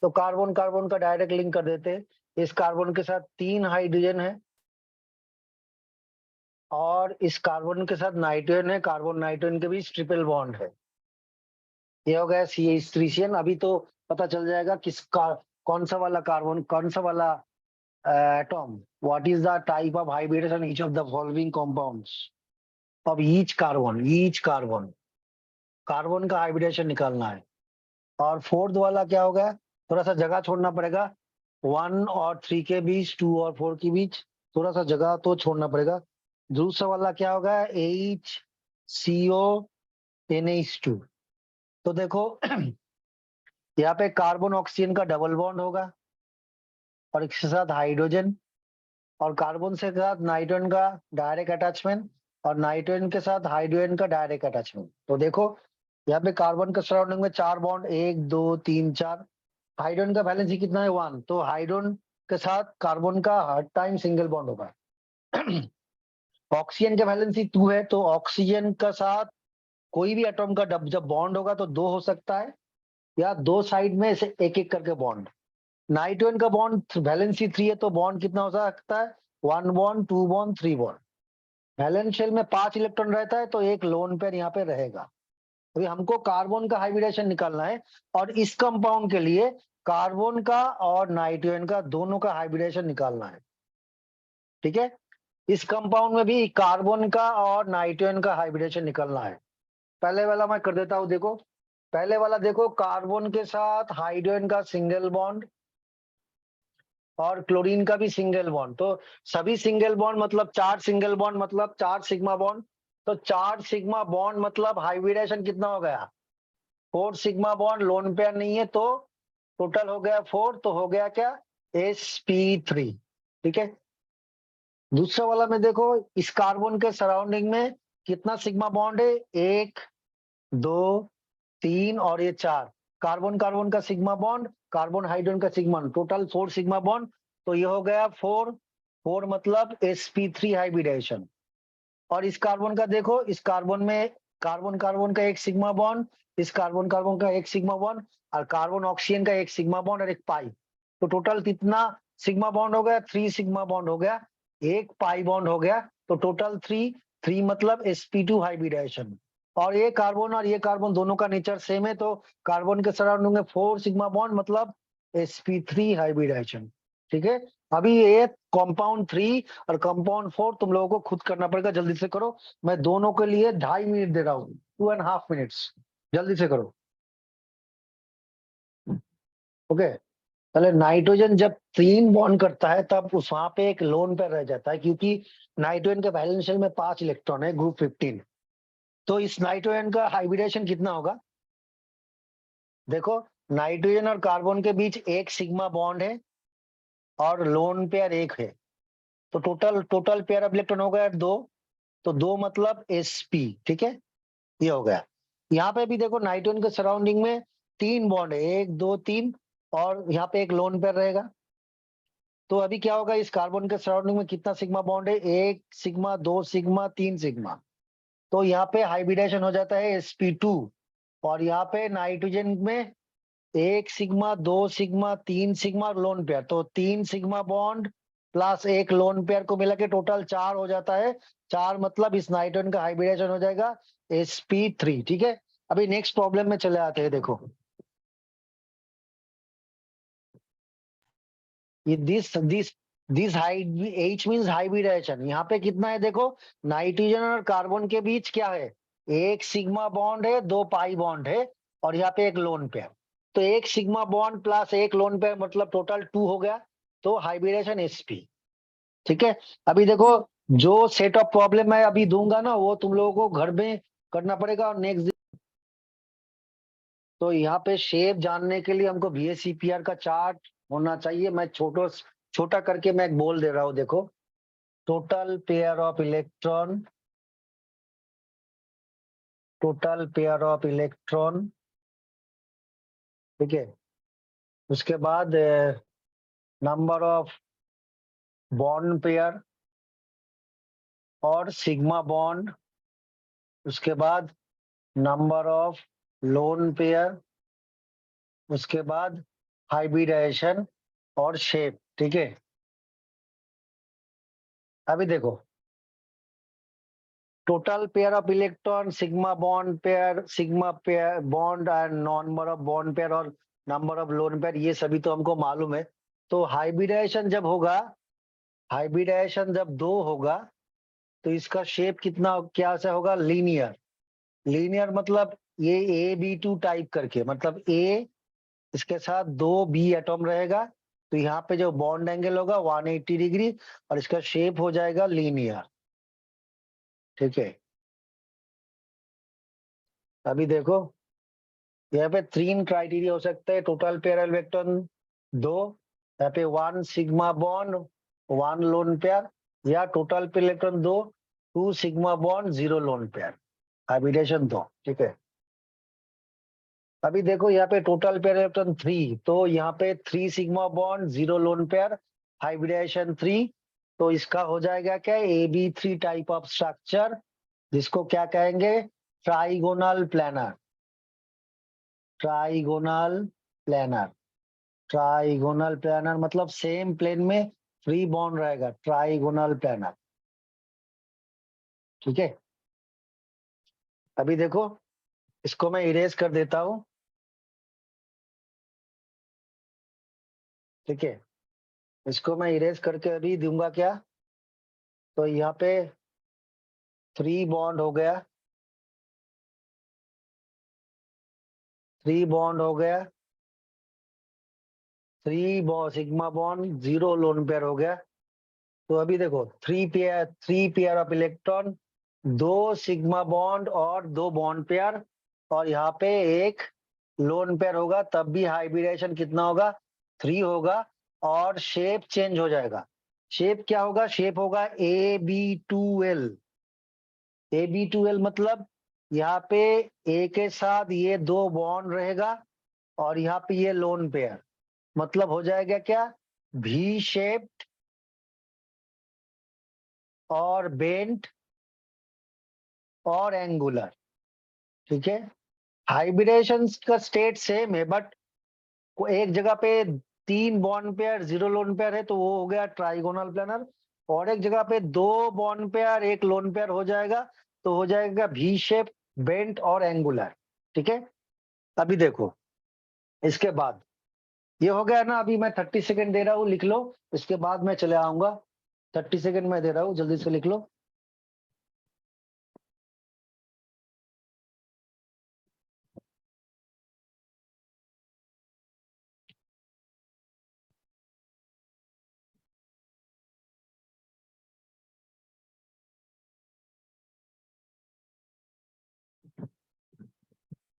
तो कार्बन कार्बन का डायरेक्ट लिंक कर देते हैं। इस कार्बन के साथ 3 हाइड्रोजन है, और इस कार्बन के साथ नाइट्रोजन है, कार्बन नाइट्रोजन के बीच ट्रिपल बॉन्ड है। ये हो गया CH3CN। अभी तो पता चल जाएगा किसका, कौन सा वाला कार्बन, कौन सा वाला atom, what is the type of hybridisation each of the following compounds of each carbon. Each carbon, carbon का हाइब्रिडेशन निकालना है। और फोर्थ वाला क्या हो गया, थोड़ा सा जगह छोड़ना पड़ेगा, 1 और 3 के बीच, 2 और 4 के बीच थोड़ा सा जगह तो छोड़ना पड़ेगा। दूसरा वाला क्या होगा, HCONH2। तो देखो यहाँ पे कार्बन ऑक्सीजन का डबल बॉन्ड होगा, और इसके साथ हाइड्रोजन, और कार्बन से साथ नाइट्रोजन का डायरेक्ट अटैचमेंट, और नाइट्रोजन के साथ हाइड्रोजन का डायरेक्ट अटैचमेंट। तो देखो यहाँ पे कार्बन के सराउंडिंग में 4 बॉन्ड, 1 2 3 4। हाइड्रोजन का वैलेंसी कितना है, 1। तो हाइड्रोजन के साथ कार्बन का हर टाइम सिंगल बॉन्ड होगा। ऑक्सीजन का वैलेंसी 2 है, तो ऑक्सीजन का साथ कोई भी एटॉम का जब बॉन्ड होगा तो 2 हो सकता है, या 2 साइड में से एक एक करके बॉन्ड। नाइट्रोजन का बॉन्ड वैलेंसी 3 है, तो बॉन्ड कितना हो सकता है, 1 bond, 2 bond, 3 bond. Valence shell में 5 इलेक्ट्रॉन रहता है, तो एक लोन पेयर यहाँ पे रहेगा। अभी हमको कार्बन का हाइब्रिडेशन निकालना है, और इस कंपाउंड के लिए कार्बन का और नाइट्रोजन का दोनों का हाइब्रिडेशन निकालना है, ठीक है। इस कंपाउंड में भी कार्बन का और नाइट्रोजन का हाइब्रिडेशन निकालना है। पहले वाला मैं कर देता हूं, देखो पहले वाला, देखो कार्बन के साथ हाइड्रोजन का सिंगल बॉन्ड, और क्लोरीन का भी सिंगल बॉन्ड। तो सभी सिंगल बॉन्ड मतलब 4 सिंगल बॉन्ड मतलब 4 सिग्मा बॉन्ड। तो 4 सिग्मा बॉन्ड मतलब हाइब्रिडेशन कितना हो गया, 4 सिग्मा बॉन्ड, लोन पेयर नहीं है, तो टोटल हो गया 4। तो हो गया क्या, sp3, ठीक है। दूसरा वाला में देखो, इस कार्बन के सराउंडिंग में कितना सिग्मा बॉन्ड है, 1 2 3 और ये 4। कार्बन कार्बन का सिग्मा बॉन्ड, कार्बन हाइड्रोजन का सिग्मा, टोटल 4 सिग्मा बॉन्ड। तो ये हो गया 4 मतलब sp3 हाइब्रिडेशन। और इस कार्बन का देखो, इस कार्बन में कार्बन कार्बन का एक सिग्मा बॉन्ड, इस कार्बन कार्बन का एक सिग्मा बॉन्ड, और कार्बन ऑक्सीजन का एक सिग्मा बॉन्ड और एक पाई। तो टोटल कितना सिग्मा बॉन्ड हो गया, 3 सिग्मा बॉन्ड हो गया, एक पाई बॉन्ड हो गया। तो टोटल 3 मतलब sp2 हाइब्रिडेशन। और ये कार्बन दोनों का नेचर सेम है, तो कार्बन के सराउंडिंग में 4 सिग्मा बॉन्ड मतलब sp3 हाइब्रिडेशन, ठीक है। अभी ये कंपाउंड 3 और कंपाउंड 4 तुम लोगों को खुद करना पड़ेगा, जल्दी से करो। मैं दोनों के लिए 2.5 मिनट दे रहा हूँ, 2.5 मिनट्स, जल्दी से करो। ओके, पहले नाइट्रोजन जब 3 बॉन्ड करता है तब उस वहां पे एक लोन पे रह जाता है, क्योंकि नाइट्रोजन के वैलेंस शेल में 5 इलेक्ट्रॉन है, ग्रुप 15। तो इस नाइट्रोजन का हाइब्रिडेशन कितना होगा, देखो नाइट्रोजन और कार्बन के बीच एक सिग्मा बॉन्ड है, और लोन पेयर एक है। तो total total pair of electron हो गया 2, तो 2 मतलब sp, ठीक है, ये हो गया। यहाँ पे भी देखो नाइट्रोजन के सराउंडिंग में 3 बॉन्ड है, 1 2 3, और यहाँ पे एक लोन पेयर रहेगा। तो अभी क्या होगा, इस कार्बन के सराउंडिंग में कितना सिग्मा बॉन्ड है, 1 सिग्मा, 2 सिग्मा, 3 सिग्मा। तो यहाँ पे हाइब्रिडेशन हो जाता है sp2, और यहाँ पे नाइट्रोजन में 1 sigma, 2 sigma, 3 sigma lone pair, तो 3 सिग्मा बॉन्ड प्लस एक लोन पेयर को मिला के टोटल 4 हो जाता है। 4 मतलब इस नाइट्रोजन का हाइब्रिडेशन हो जाएगा sp3, ठीक है। अभी नेक्स्ट प्रॉब्लम में चले आते हैं। देखो ये दिस H मींस हाइब्रिडेशन। यहाँ पे कितना है देखो, नाइट्रोजन और कार्बन के बीच क्या है, 1 सिग्मा बॉन्ड है, 2 पाई बॉन्ड है, और यहाँ पे एक लोन पेयर। तो 1 सिग्मा बॉन्ड प्लस एक लोन पेयर मतलब टोटल 2 हो गया, तो हाइब्रिडेशन sp, ठीक है। अभी देखो जो सेट ऑफ प्रॉब्लम मैं अभी दूंगा ना, वो तुम लोगों को घर में करना पड़ेगा, और नेक्स्ट। तो यहाँ पे शेप जानने के लिए हमको VSEPR का चार्ट होना चाहिए। मैं छोटा करके मैं बोल दे रहा हूँ, देखो total pair of electron, total pair of electron, ठीक है। उसके बाद नंबर ऑफ बॉन्ड पेयर और सिग्मा बॉन्ड, उसके बाद नंबर ऑफ लोन पेयर, उसके बाद हाइब्रिडाइजेशन और शेप, ठीक है। अभी देखो total pair of electron, sigma pair bond and number of bond pair और नंबर ऑफ लोन पेयर, ये सभी तो हमको मालूम है। तो हाइब्रिडाइजेशन जब 2 होगा, तो इसका शेप कितना क्या से होगा, लीनियर। लीनियर मतलब ये AB2 टाइप करके, मतलब ए इसके साथ 2 बी एटॉम रहेगा, तो यहाँ पे जो बॉन्ड एंगल होगा 180 डिग्री, और इसका शेप हो जाएगा लीनियर, ठीक है। अभी देखो यहाँ पे 3 क्राइटेरिया हो सकते हैं, टोटल पेयर इलेक्ट्रॉन 2, यहाँ पे 1 सिग्मा बॉन्ड 1 लोन पेयर, या total pair electron 2 2 sigma bond 0 lone pair, hybridisation 2, ठीक है। अभी देखो यहाँ पे टोटल पेयर इलेक्ट्रॉन 3, तो यहाँ पे 3 sigma bond 0 lone pair, hybridisation 3। तो इसका हो जाएगा क्या, AB3 टाइप ऑफ स्ट्रक्चर, जिसको क्या कहेंगे, trigonal planner, trigonal planner. Trigonal planner मतलब सेम प्लेन में फ्री बॉन्ड रहेगा, ट्राइगोनल प्लानर, ठीक है। अभी देखो इसको मैं इरेज कर देता हूं, ठीक है। इसको मैं इरेज करके अभी दूंगा क्या, तो यहाँ पे 3 बॉन्ड हो गया, 3 बॉन्ड हो गया, 3 सिग्मा बॉन्ड 0 लोन पेयर हो गया। तो अभी देखो 3 pair of electron, 2 sigma bond और 2 बॉन्ड पेयर, और यहाँ पे एक लोन पेयर होगा, तब भी हाइब्रिडेशन कितना होगा, 3 होगा, और शेप चेंज हो जाएगा। शेप क्या होगा, शेप होगा AB2L। AB2L मतलब यहाँ पे ए के साथ ये 2 बॉन्ड रहेगा, और यहाँ पे ये लोन पेयर, मतलब हो जाएगा क्या, V शेप और बेंट और एंगुलर, ठीक है। हाइब्रिडेशन का स्टेट सेम है, बट एक जगह पे 3 बॉन्ड पेयर 0 लोन पेयर है, तो वो हो गया ट्राइगोनल प्लानर, और एक जगह पे 2 बॉन्ड पेयर 1 लोन पेयर हो जाएगा, तो हो जाएगा V शेप, बेंट और एंगुलर, ठीक है। अभी देखो इसके बाद ये हो गया ना, अभी मैं 30 सेकेंड दे रहा हूँ, लिख लो, इसके बाद मैं चले आऊंगा। 30 सेकेंड मैं दे रहा हूँ, जल्दी से लिख लो।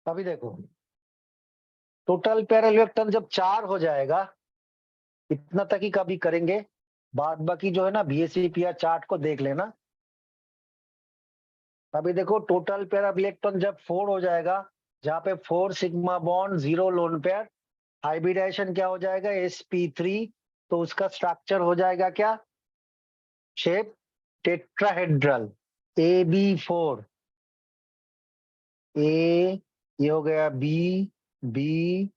अभी देखो टोटल पेयर इलेक्ट्रॉन जब 4 हो जाएगा, इतना तक ही कभी करेंगे, बाद बाकी जो है ना VSEPR चार्ट को देख लेना। अभी देखो टोटल पेयर ऑफ इलेक्ट्रॉन जब 4 हो जाएगा, जहाँ पे 4 sigma bond 0 lone pair, hybridisation क्या हो जाएगा sp3, तो उसका स्ट्रक्चर हो जाएगा क्या, शेप टेट्राहेड्रल AB4, ए, ये हो गया बी, बी,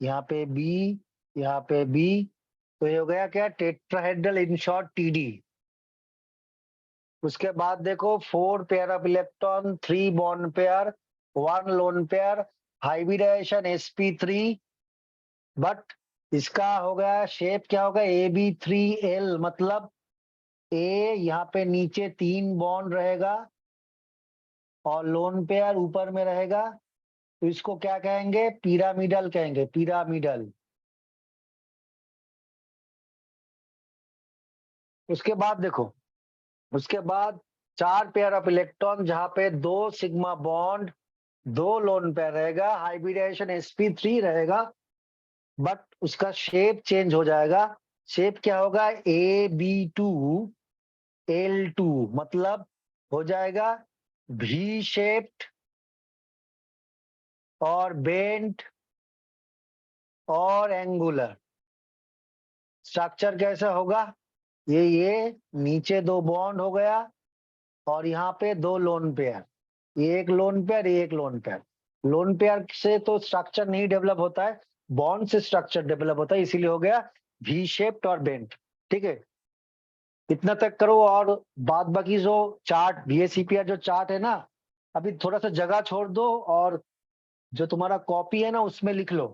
यहाँ पे बी, यहाँ पे बी, तो ये हो गया क्या टेट्राहेड्रल, इन शॉर्ट TD। उसके बाद देखो 4 pair of electron, 3 bond pair, 1 lone pair, hybridisation sp3, but इसका हो गया शेप क्या होगा AB3L, मतलब ए यहाँ पे नीचे 3 बॉन्ड रहेगा और लोन पेयर ऊपर में रहेगा, तो इसको क्या कहेंगे, पिरामिडल कहेंगे, पिरामिडल। उसके बाद देखो, उसके बाद 4 पेयर ऑफ इलेक्ट्रॉन, जहां पे 2 सिग्मा बॉन्ड, 2 लोन पेयर रहेगा, हाइब्रिडाइजेशन sp3 रहेगा, बट उसका शेप चेंज हो जाएगा। शेप क्या होगा AB2L2, मतलब हो जाएगा V शेप्ड और बेंट और एंगुलर। स्ट्रक्चर कैसा होगा, ये नीचे 2 बॉन्ड हो गया और यहाँ पे 2 लोन पेयर, ये एक लोन पेयर, ये एक लोन पेयर। लोन पेयर से तो स्ट्रक्चर नहीं डेवलप होता है, बॉन्ड से स्ट्रक्चर डेवलप होता है, इसीलिए हो गया V शेप्ड और बेंट। ठीक है, इतना तक करो। और बाद बाकी जो चार्ट VSEPR जो चार्ट है ना, अभी थोड़ा सा जगह छोड़ दो और जो तुम्हारा कॉपी है ना उसमें लिख लो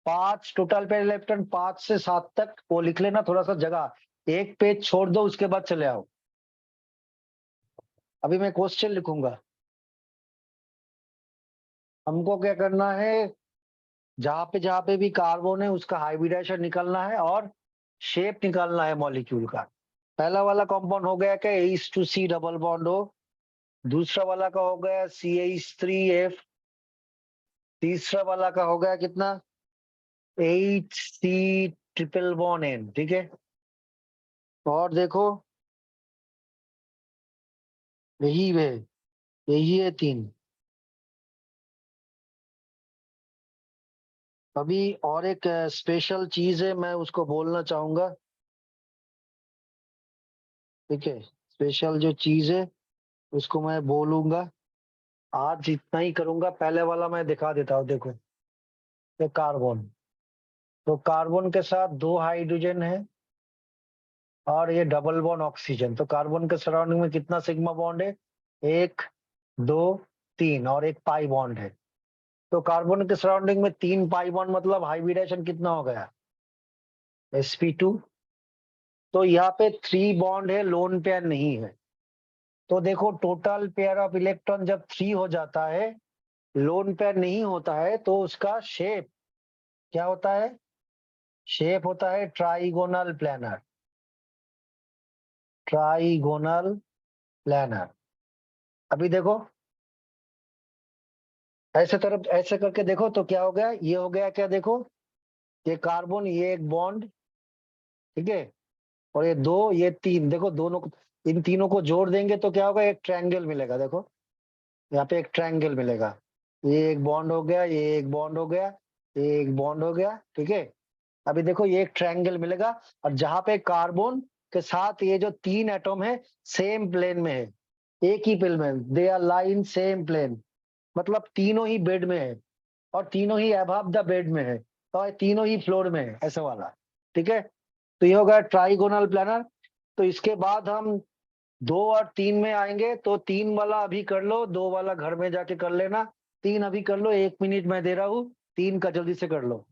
5 टोटल पेयर इलेक्ट्रॉन, 5 से 7 तक वो लिख लेना, थोड़ा सा जगह, एक पेज छोड़ दो, उसके बाद चले आओ। अभी मैं क्वेश्चन लिखूंगा। हमको क्या करना है, जहां पे भी कार्बन है उसका हाइब्रिडाइजेशन निकालना है और शेप निकालना है मॉलिक्यूल का। पहला वाला कंपाउंड हो गया क्या H2C डबल बॉन्ड हो, दूसरा वाला का हो गया CH3F, तीसरा वाला का हो गया कितना HC ट्रिपल बॉन्ड N। ठीक है, और देखो यही है, यही है 3। अभी और एक स्पेशल चीज है, मैं उसको बोलना चाहूंगा। ठीक है, स्पेशल जो चीज है उसको मैं बोलूंगा, आज इतना ही करूंगा। पहले वाला मैं दिखा देता हूँ, देखो ये कार्बन, तो कार्बन के साथ 2 हाइड्रोजन है और ये डबल बॉन्ड ऑक्सीजन, तो कार्बन के सराउंडिंग में कितना सिग्मा बॉन्ड है, 1 2 3, और एक पाई बॉन्ड है। तो कार्बन के सराउंडिंग में 3 पाई बॉन्ड, मतलब हाइब्रिडेशन कितना हो गया sp2। तो यहाँ पे 3 बॉन्ड है, लोन पेयर नहीं है। तो देखो टोटल पेयर ऑफ इलेक्ट्रॉन जब 3 हो जाता है, लोन पेयर नहीं होता है, तो उसका शेप क्या होता है, शेप होता है ट्राइगोनल प्लानर, ट्राइगोनल प्लानर। अभी देखो ऐसे तरफ ऐसे करके देखो तो क्या हो गया, ये हो गया क्या, देखो ये कार्बन, ये एक बॉन्ड, ठीक है, और ये 2 ये 3, देखो दोनों इन तीनों को जोड़ देंगे तो क्या होगा, एक ट्रायंगल मिलेगा। देखो यहाँ पे एक ट्रायंगल मिलेगा, ये एक बॉन्ड हो गया, ये एक बॉन्ड हो गया, ये एक बॉन्ड हो गया। ठीक है, अभी देखो ये एक ट्रायंगल मिलेगा, और जहां पे कार्बन के साथ ये जो 3 एटम है सेम प्लेन में है, एक ही प्लेन में, they are line same plane, मतलब तीनों ही बेड में है और तीनों ही अबव द बेड में है और तीनों ही फ्लोर में है, ऐसा वाला। ठीक है, तो ये होगा ट्राइगोनल प्लानर। तो इसके बाद हम 2 और 3 में आएंगे, तो 3 वाला अभी कर लो, 2 वाला घर में जाके कर लेना। 3 अभी कर लो, 1 मिनट मैं दे रहा हूँ, 3 का जल्दी से कर लो।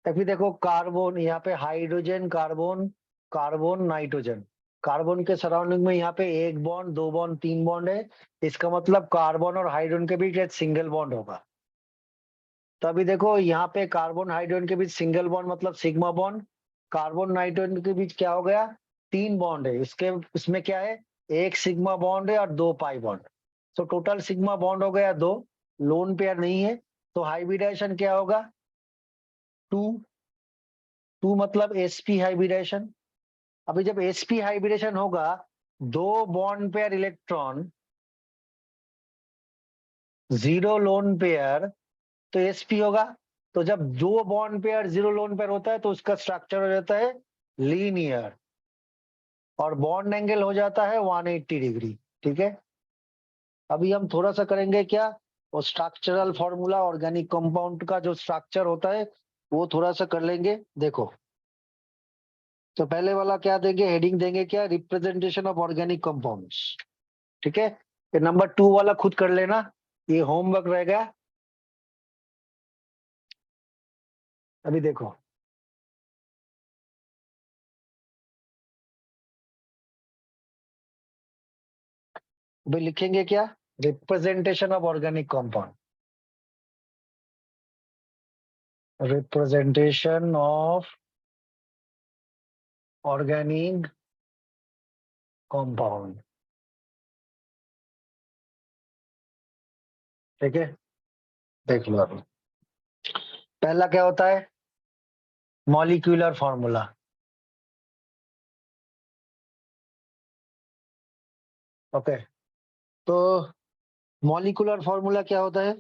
अभी देखो कार्बन, यहाँ पे hydrogen, carbon, carbon nitrogen, carbon के सराउंडिंग में यहाँ पे 1 बॉन्ड, 2 बॉन्ड, 3 बॉन्ड है, इसका मतलब कार्बन और हाइड्रोजन के बीच एक सिंगल बॉन्ड होगा। तो अभी देखो यहाँ पे कार्बन हाइड्रोजन के बीच सिंगल बॉन्ड मतलब सिग्मा बॉन्ड, कार्बन नाइट्रोजन के बीच क्या हो गया, 3 बॉन्ड है, इसके इसमें क्या है, एक सिग्मा बॉन्ड है और 2 पाई बॉन्ड। तो टोटल सिग्मा बॉन्ड हो गया 2, लोन पेयर नहीं है, तो हाइब्रिडाइजेशन क्या होगा 2। 2 मतलब sp हाइब्रिडेशन। अभी जब sp हाइब्रिडेशन होगा, 2 bond pair electron, 0 lone pair, तो sp होगा। तो जब 2 बॉन्ड पेयर 0 लोन पेयर होता है तो उसका स्ट्रक्चर हो जाता है लीनियर, और बॉन्ड एंगल हो जाता है 180 डिग्री। ठीक है, अभी हम थोड़ा सा करेंगे क्या, वो स्ट्रक्चरल फॉर्मूला ऑर्गेनिक कंपाउंड का जो स्ट्रक्चर होता है वो थोड़ा सा कर लेंगे। देखो, तो पहले वाला क्या देंगे, हेडिंग देंगे क्या, रिप्रेजेंटेशन ऑफ ऑर्गेनिक कंपाउंड्स। ठीक है, ये नंबर 2 वाला खुद कर लेना, ये होमवर्क रहेगा। अभी देखो, अभी लिखेंगे क्या, representation of organic compound, representation of organic compound. ठीक है, देख लो अभी। पहला क्या होता है, मॉलिक्यूलर फॉर्मूला। ओके, तो मॉलिक्यूलर फॉर्मूला क्या होता है,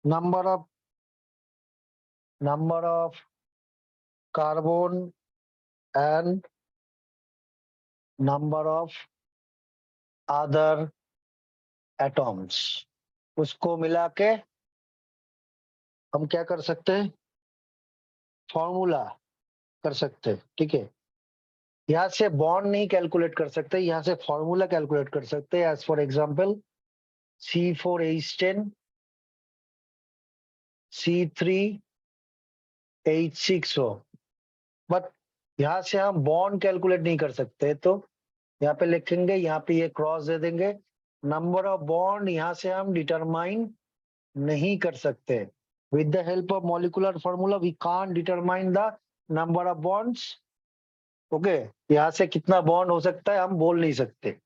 number of carbon and number of other atoms, उसको मिला के हम क्या कर सकते हैं, फॉर्मूला कर सकते हैं। ठीक है, यहाँ से बॉन्ड नहीं कैलकुलेट कर सकते, यहाँ से फॉर्मूला कैलकुलेट कर सकते हैं। As for example C4H10 C3H6O, but यहाँ से हम बॉन्ड कैलकुलेट नहीं कर सकते, तो यहाँ पे लिखेंगे, यहाँ पे ये क्रॉस दे देंगे, नंबर ऑफ बॉन्ड यहाँ से हम डिटरमाइन नहीं कर सकते। With the help of molecular formula we can't determine the number of bonds. Okay, यहाँ से कितना बॉन्ड हो सकता है हम बोल नहीं सकते।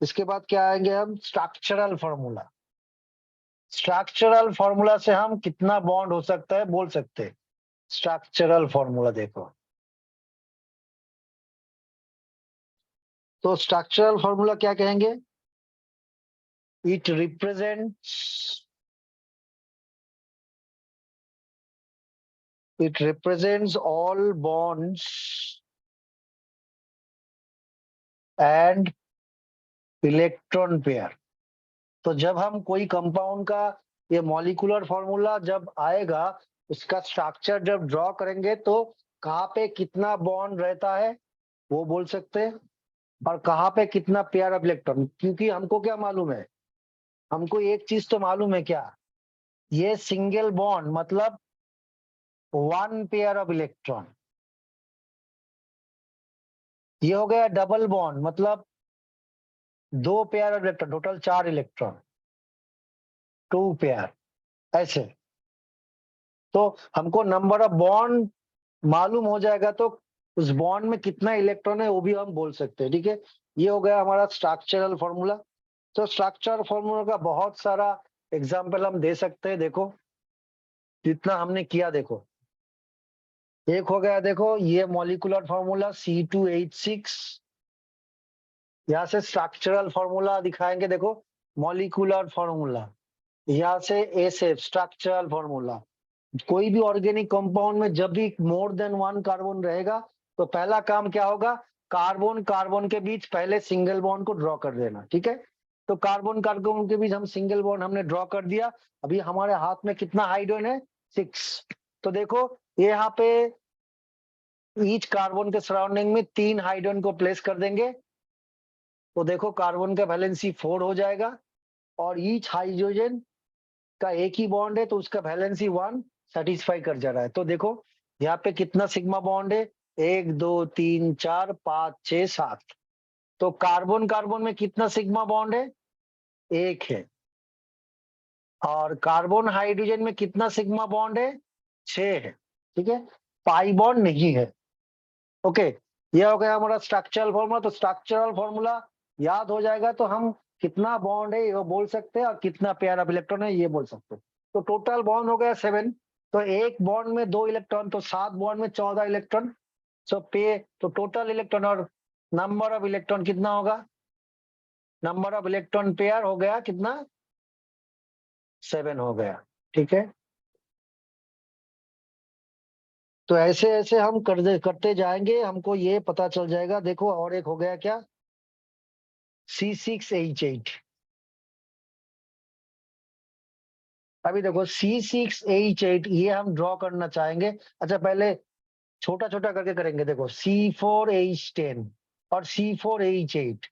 इसके बाद क्या आएंगे हम, स्ट्रक्चरल फॉर्मूला। स्ट्रक्चरल फॉर्मूला से हम कितना बॉन्ड हो सकता है बोल सकते हैं। स्ट्रक्चरल फॉर्मूला देखो, तो स्ट्रक्चरल फॉर्मूला क्या कहेंगे, it represents all bonds and electron pair. तो जब हम कोई कंपाउंड का ये मॉलिक्यूलर फॉर्मूला जब आएगा, उसका स्ट्रक्चर जब ड्रॉ करेंगे, तो कहाँ पे कितना बॉन्ड रहता है वो बोल सकते हैं, और कहाँ पे कितना पेयर ऑफ इलेक्ट्रॉन। क्योंकि हमको क्या मालूम है, हमको एक चीज तो मालूम है क्या, ये सिंगल बॉन्ड मतलब 1 पेयर ऑफ इलेक्ट्रॉन, ये हो गया डबल बॉन्ड मतलब 2 pair of electron, total 4 electron, 2 pair, ऐसे। तो हमको नंबर ऑफ बॉन्ड मालूम हो जाएगा, तो उस बॉन्ड में कितना इलेक्ट्रॉन है वो भी हम बोल सकते हैं। ठीक है, ये हो गया हमारा स्ट्रक्चरल फॉर्मूला। तो स्ट्रक्चरल फॉर्मूला का बहुत सारा एग्जाम्पल हम दे सकते हैं। देखो जितना हमने किया, देखो एक हो गया, देखो ये मॉलिक्यूलर फॉर्मूला C2H6, यहाँ से स्ट्रक्चरल फॉर्मूला दिखाएंगे। देखो मॉलिक्यूलर फॉर्मूला, यहाँ से SF स्ट्रक्चरल फॉर्मूला। कोई भी ऑर्गेनिक कंपाउंड में जब भी मोर देन 1 कार्बन रहेगा, तो पहला काम क्या होगा, कार्बन कार्बन के बीच पहले सिंगल बॉन्ड को ड्रॉ कर देना। ठीक है, तो कार्बन कार्बन के बीच हम सिंगल बॉन्ड हमने ड्रॉ कर दिया। अभी हमारे हाथ में कितना हाइड्रोजन है, 6। तो देखो ये यहाँ पे ईच कार्बन के सराउंडिंग में 3 हाइड्रोजन को प्लेस कर देंगे, तो देखो कार्बन का वैलेंसी 4 हो जाएगा, और ईच हाइड्रोजन का एक ही बॉन्ड है तो उसका वैलेंसी 1 सेटिस्फाई कर जा रहा है। तो देखो यहाँ पे कितना सिग्मा बॉन्ड है, 1 2 3 4 5 6 7। तो कार्बन कार्बन में कितना सिग्मा बॉन्ड है, 1 है। और कार्बन हाइड्रोजन में कितना सिग्मा बॉन्ड है, 6 है। ठीक है, पाई बॉन्ड नहीं है। ओके, ये हो गया हमारा स्ट्रक्चरल फॉर्मूला। तो स्ट्रक्चरल फॉर्मूला याद हो जाएगा तो हम कितना बॉन्ड है ये बोल सकते हैं, और कितना पेयर ऑफ इलेक्ट्रॉन है ये बोल सकते हैं। तो टोटल बॉन्ड हो गया 7। तो एक बॉन्ड में 2 इलेक्ट्रॉन, तो 7 बॉन्ड में 14 इलेक्ट्रॉन। सो पे तो टोटल इलेक्ट्रॉन और नंबर ऑफ इलेक्ट्रॉन कितना होगा, नंबर ऑफ इलेक्ट्रॉन पेयर हो गया कितना, 7 हो गया। ठीक है, तो ऐसे ऐसे हम करते जाएंगे, हमको ये पता चल जाएगा। देखो और एक हो गया क्या, C6H8। अभी देखो C6H8 ये हम ड्रॉ करना चाहेंगे। अच्छा पहले छोटा छोटा करके करेंगे। देखो C4H10 और C4H8,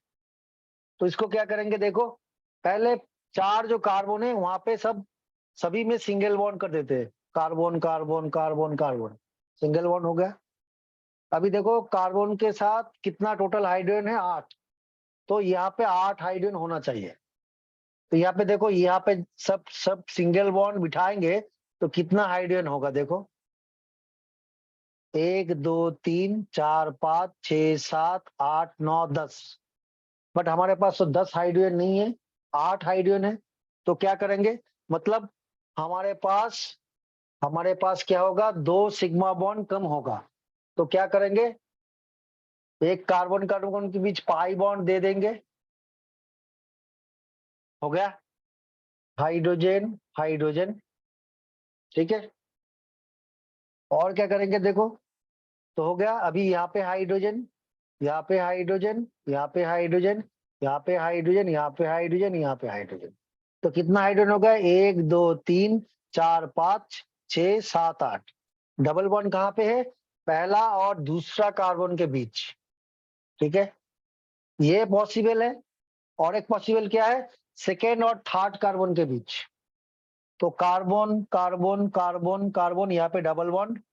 तो इसको क्या करेंगे, देखो पहले 4 जो कार्बन है वहां पे सभी में सिंगल बॉन्ड कर देते हैं, carbon carbon carbon carbon, single bond हो गया। अभी देखो कार्बन के साथ कितना टोटल हाइड्रोजन है, 8, तो यहाँ पे 8 हाइड्रोजन होना चाहिए। तो यहाँ पे देखो, यहाँ पे सब सब सिंगल बॉन्ड बिठाएंगे तो कितना हाइड्रोजन होगा, देखो 1 2 3 4 5 6 7 8 9 10। बट हमारे पास तो 10 हाइड्रोजन नहीं है, 8 हाइड्रोजन है। तो क्या करेंगे, मतलब हमारे पास हमारे पास क्या होगा, 2 सिग्मा बॉन्ड कम होगा। तो क्या करेंगे, एक कार्बन कार्बन के बीच पाई बॉन्ड दे देंगे, हो गया हाइड्रोजन हाइड्रोजन। ठीक है, और क्या करेंगे देखो, तो हो गया। अभी यहाँ पे हाइड्रोजन, यहाँ पे हाइड्रोजन, यहाँ पे हाइड्रोजन, यहाँ पे हाइड्रोजन, यहाँ पे हाइड्रोजन, यहाँ पे हाइड्रोजन। तो कितना हाइड्रोजन होगा, 1 2 3 4 5 6 7 8। डबल बॉन्ड कहाँ पे है, पहला और दूसरा कार्बन के बीच। ठीक है, ये पॉसिबल है। और एक पॉसिबल क्या है, सेकेंड और थर्ड कार्बन के बीच। तो कार्बन कार्बन कार्बन कार्बन, यहाँ पे डबल बॉन्ड,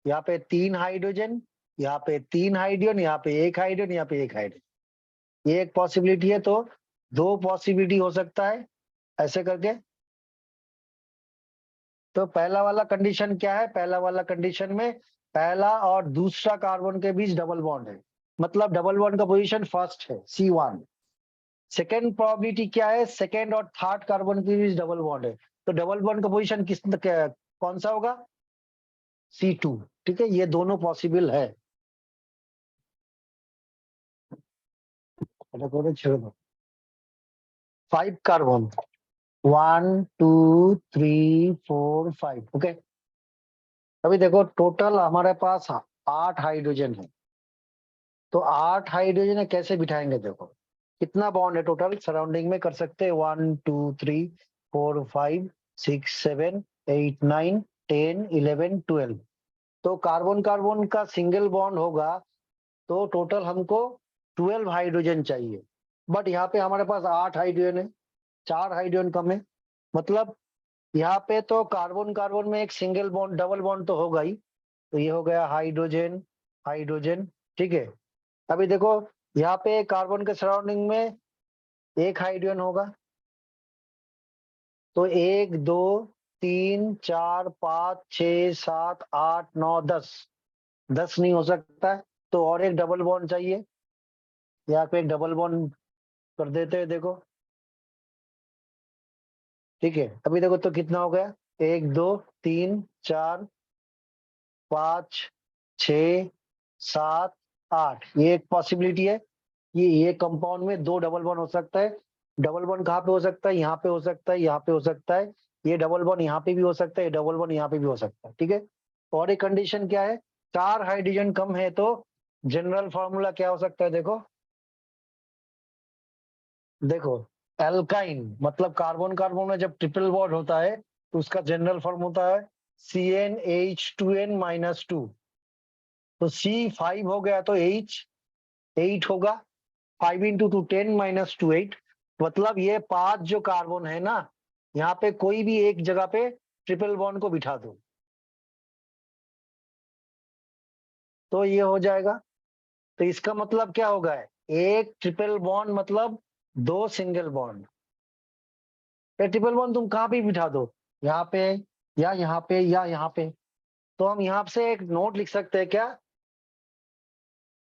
यहाँ पे 3 हाइड्रोजन, यहाँ पे 3 हाइड्रोजन, यहाँ पे 1 हाइड्रोजन, यहाँ पे 1 हाइड्रोजन। ये एक पॉसिबिलिटी है। तो 2 पॉसिबिलिटी हो सकता है ऐसे करके। तो पहला वाला कंडीशन क्या है, पहला वाला कंडीशन में पहला और दूसरा कार्बन के बीच डबल बॉन्ड है, मतलब डबल बॉन्ड का पोजीशन फर्स्ट है C1। सेकेंड प्रोबेबिलिटी क्या है, सेकेंड और थर्ड कार्बन के बीच डबल बॉन्ड है, तो डबल बॉन्ड का पोजीशन कौन सा होगा, C2। ठीक है, ये दोनों पॉसिबल है। 5 कार्बन, 1 2 3 4 5। ओके, अभी देखो टोटल हमारे पास 8 हाइड्रोजन है। तो 8 हाइड्रोजन है, कैसे बिठाएंगे, देखो कितना बॉन्ड है टोटल सराउंडिंग में, कर सकते हैं 1 2 3 4 5 6 7 8 9 10 11 12। तो कार्बन कार्बन का सिंगल बॉन्ड होगा, तो टोटल हमको 12 हाइड्रोजन चाहिए। बट यहाँ पे हमारे पास 8 हाइड्रोजन है, 4 हाइड्रोजन कम है। मतलब यहाँ पे तो कार्बन कार्बन में एक सिंगल बॉन्ड डबल बॉन्ड तो होगा ही। तो ये हो गया हाइड्रोजन हाइड्रोजन। ठीक है, अभी देखो यहाँ पे कार्बन के सराउंडिंग में 1 हाइड्रोजन होगा। तो 1 2 3 4 5 6 7 8 9 10, 10 नहीं हो सकता है, तो और एक डबल बॉन्ड चाहिए। यहाँ पे एक डबल बॉन्ड कर देते हैं, देखो। ठीक है, अभी देखो तो कितना हो गया, 1 2 3 4 5 6 7 8। ये एक पॉसिबिलिटी है। ये कंपाउंड में 2 डबल बॉन्ड हो सकता है। डबल बॉन्ड कहाँ पे हो सकता है, यहाँ पे हो सकता है, यहाँ पे हो सकता है। ये डबल बॉन्ड यहाँ पे भी हो सकता है, ये डबल बॉन्ड यहाँ पे भी हो सकता है। ठीक है, और एक कंडीशन क्या है, 4 हाइड्रोजन कम है, तो जनरल फॉर्मूला क्या हो सकता है, देखो देखो एल्काइन, मतलब कार्बन कार्बन में जब ट्रिपल बॉन्ड होता है तो उसका जनरल फॉर्म होता है CnH2n-2। तो C5 हो गया तो H 8 होगा, 5 इंटू 2 10 माइनस 2 8। मतलब ये 5 जो कार्बन है ना, यहाँ पे कोई भी एक जगह पे ट्रिपल बॉन्ड को बिठा दो, तो ये हो जाएगा। तो इसका मतलब क्या होगा, एक ट्रिपल बॉन्ड मतलब 2 सिंगल बॉन्ड। ये ट्रिपल बॉन्ड तुम कहाँ भी बिठा दो, यहाँ पे या यहाँ पे या यहाँ पे। तो हम यहाँ से एक नोट लिख सकते हैं, क्या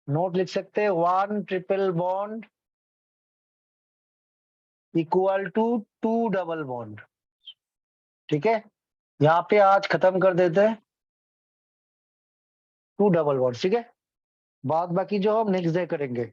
नोट लिख सकते हैं, 1 triple bond equal to 2 double bond. ठीक है, यहाँ पे आज खत्म कर देते हैं 2 डबल बॉन्ड, ठीक है। बाद बाकी जो हम नेक्स्ट डे करेंगे।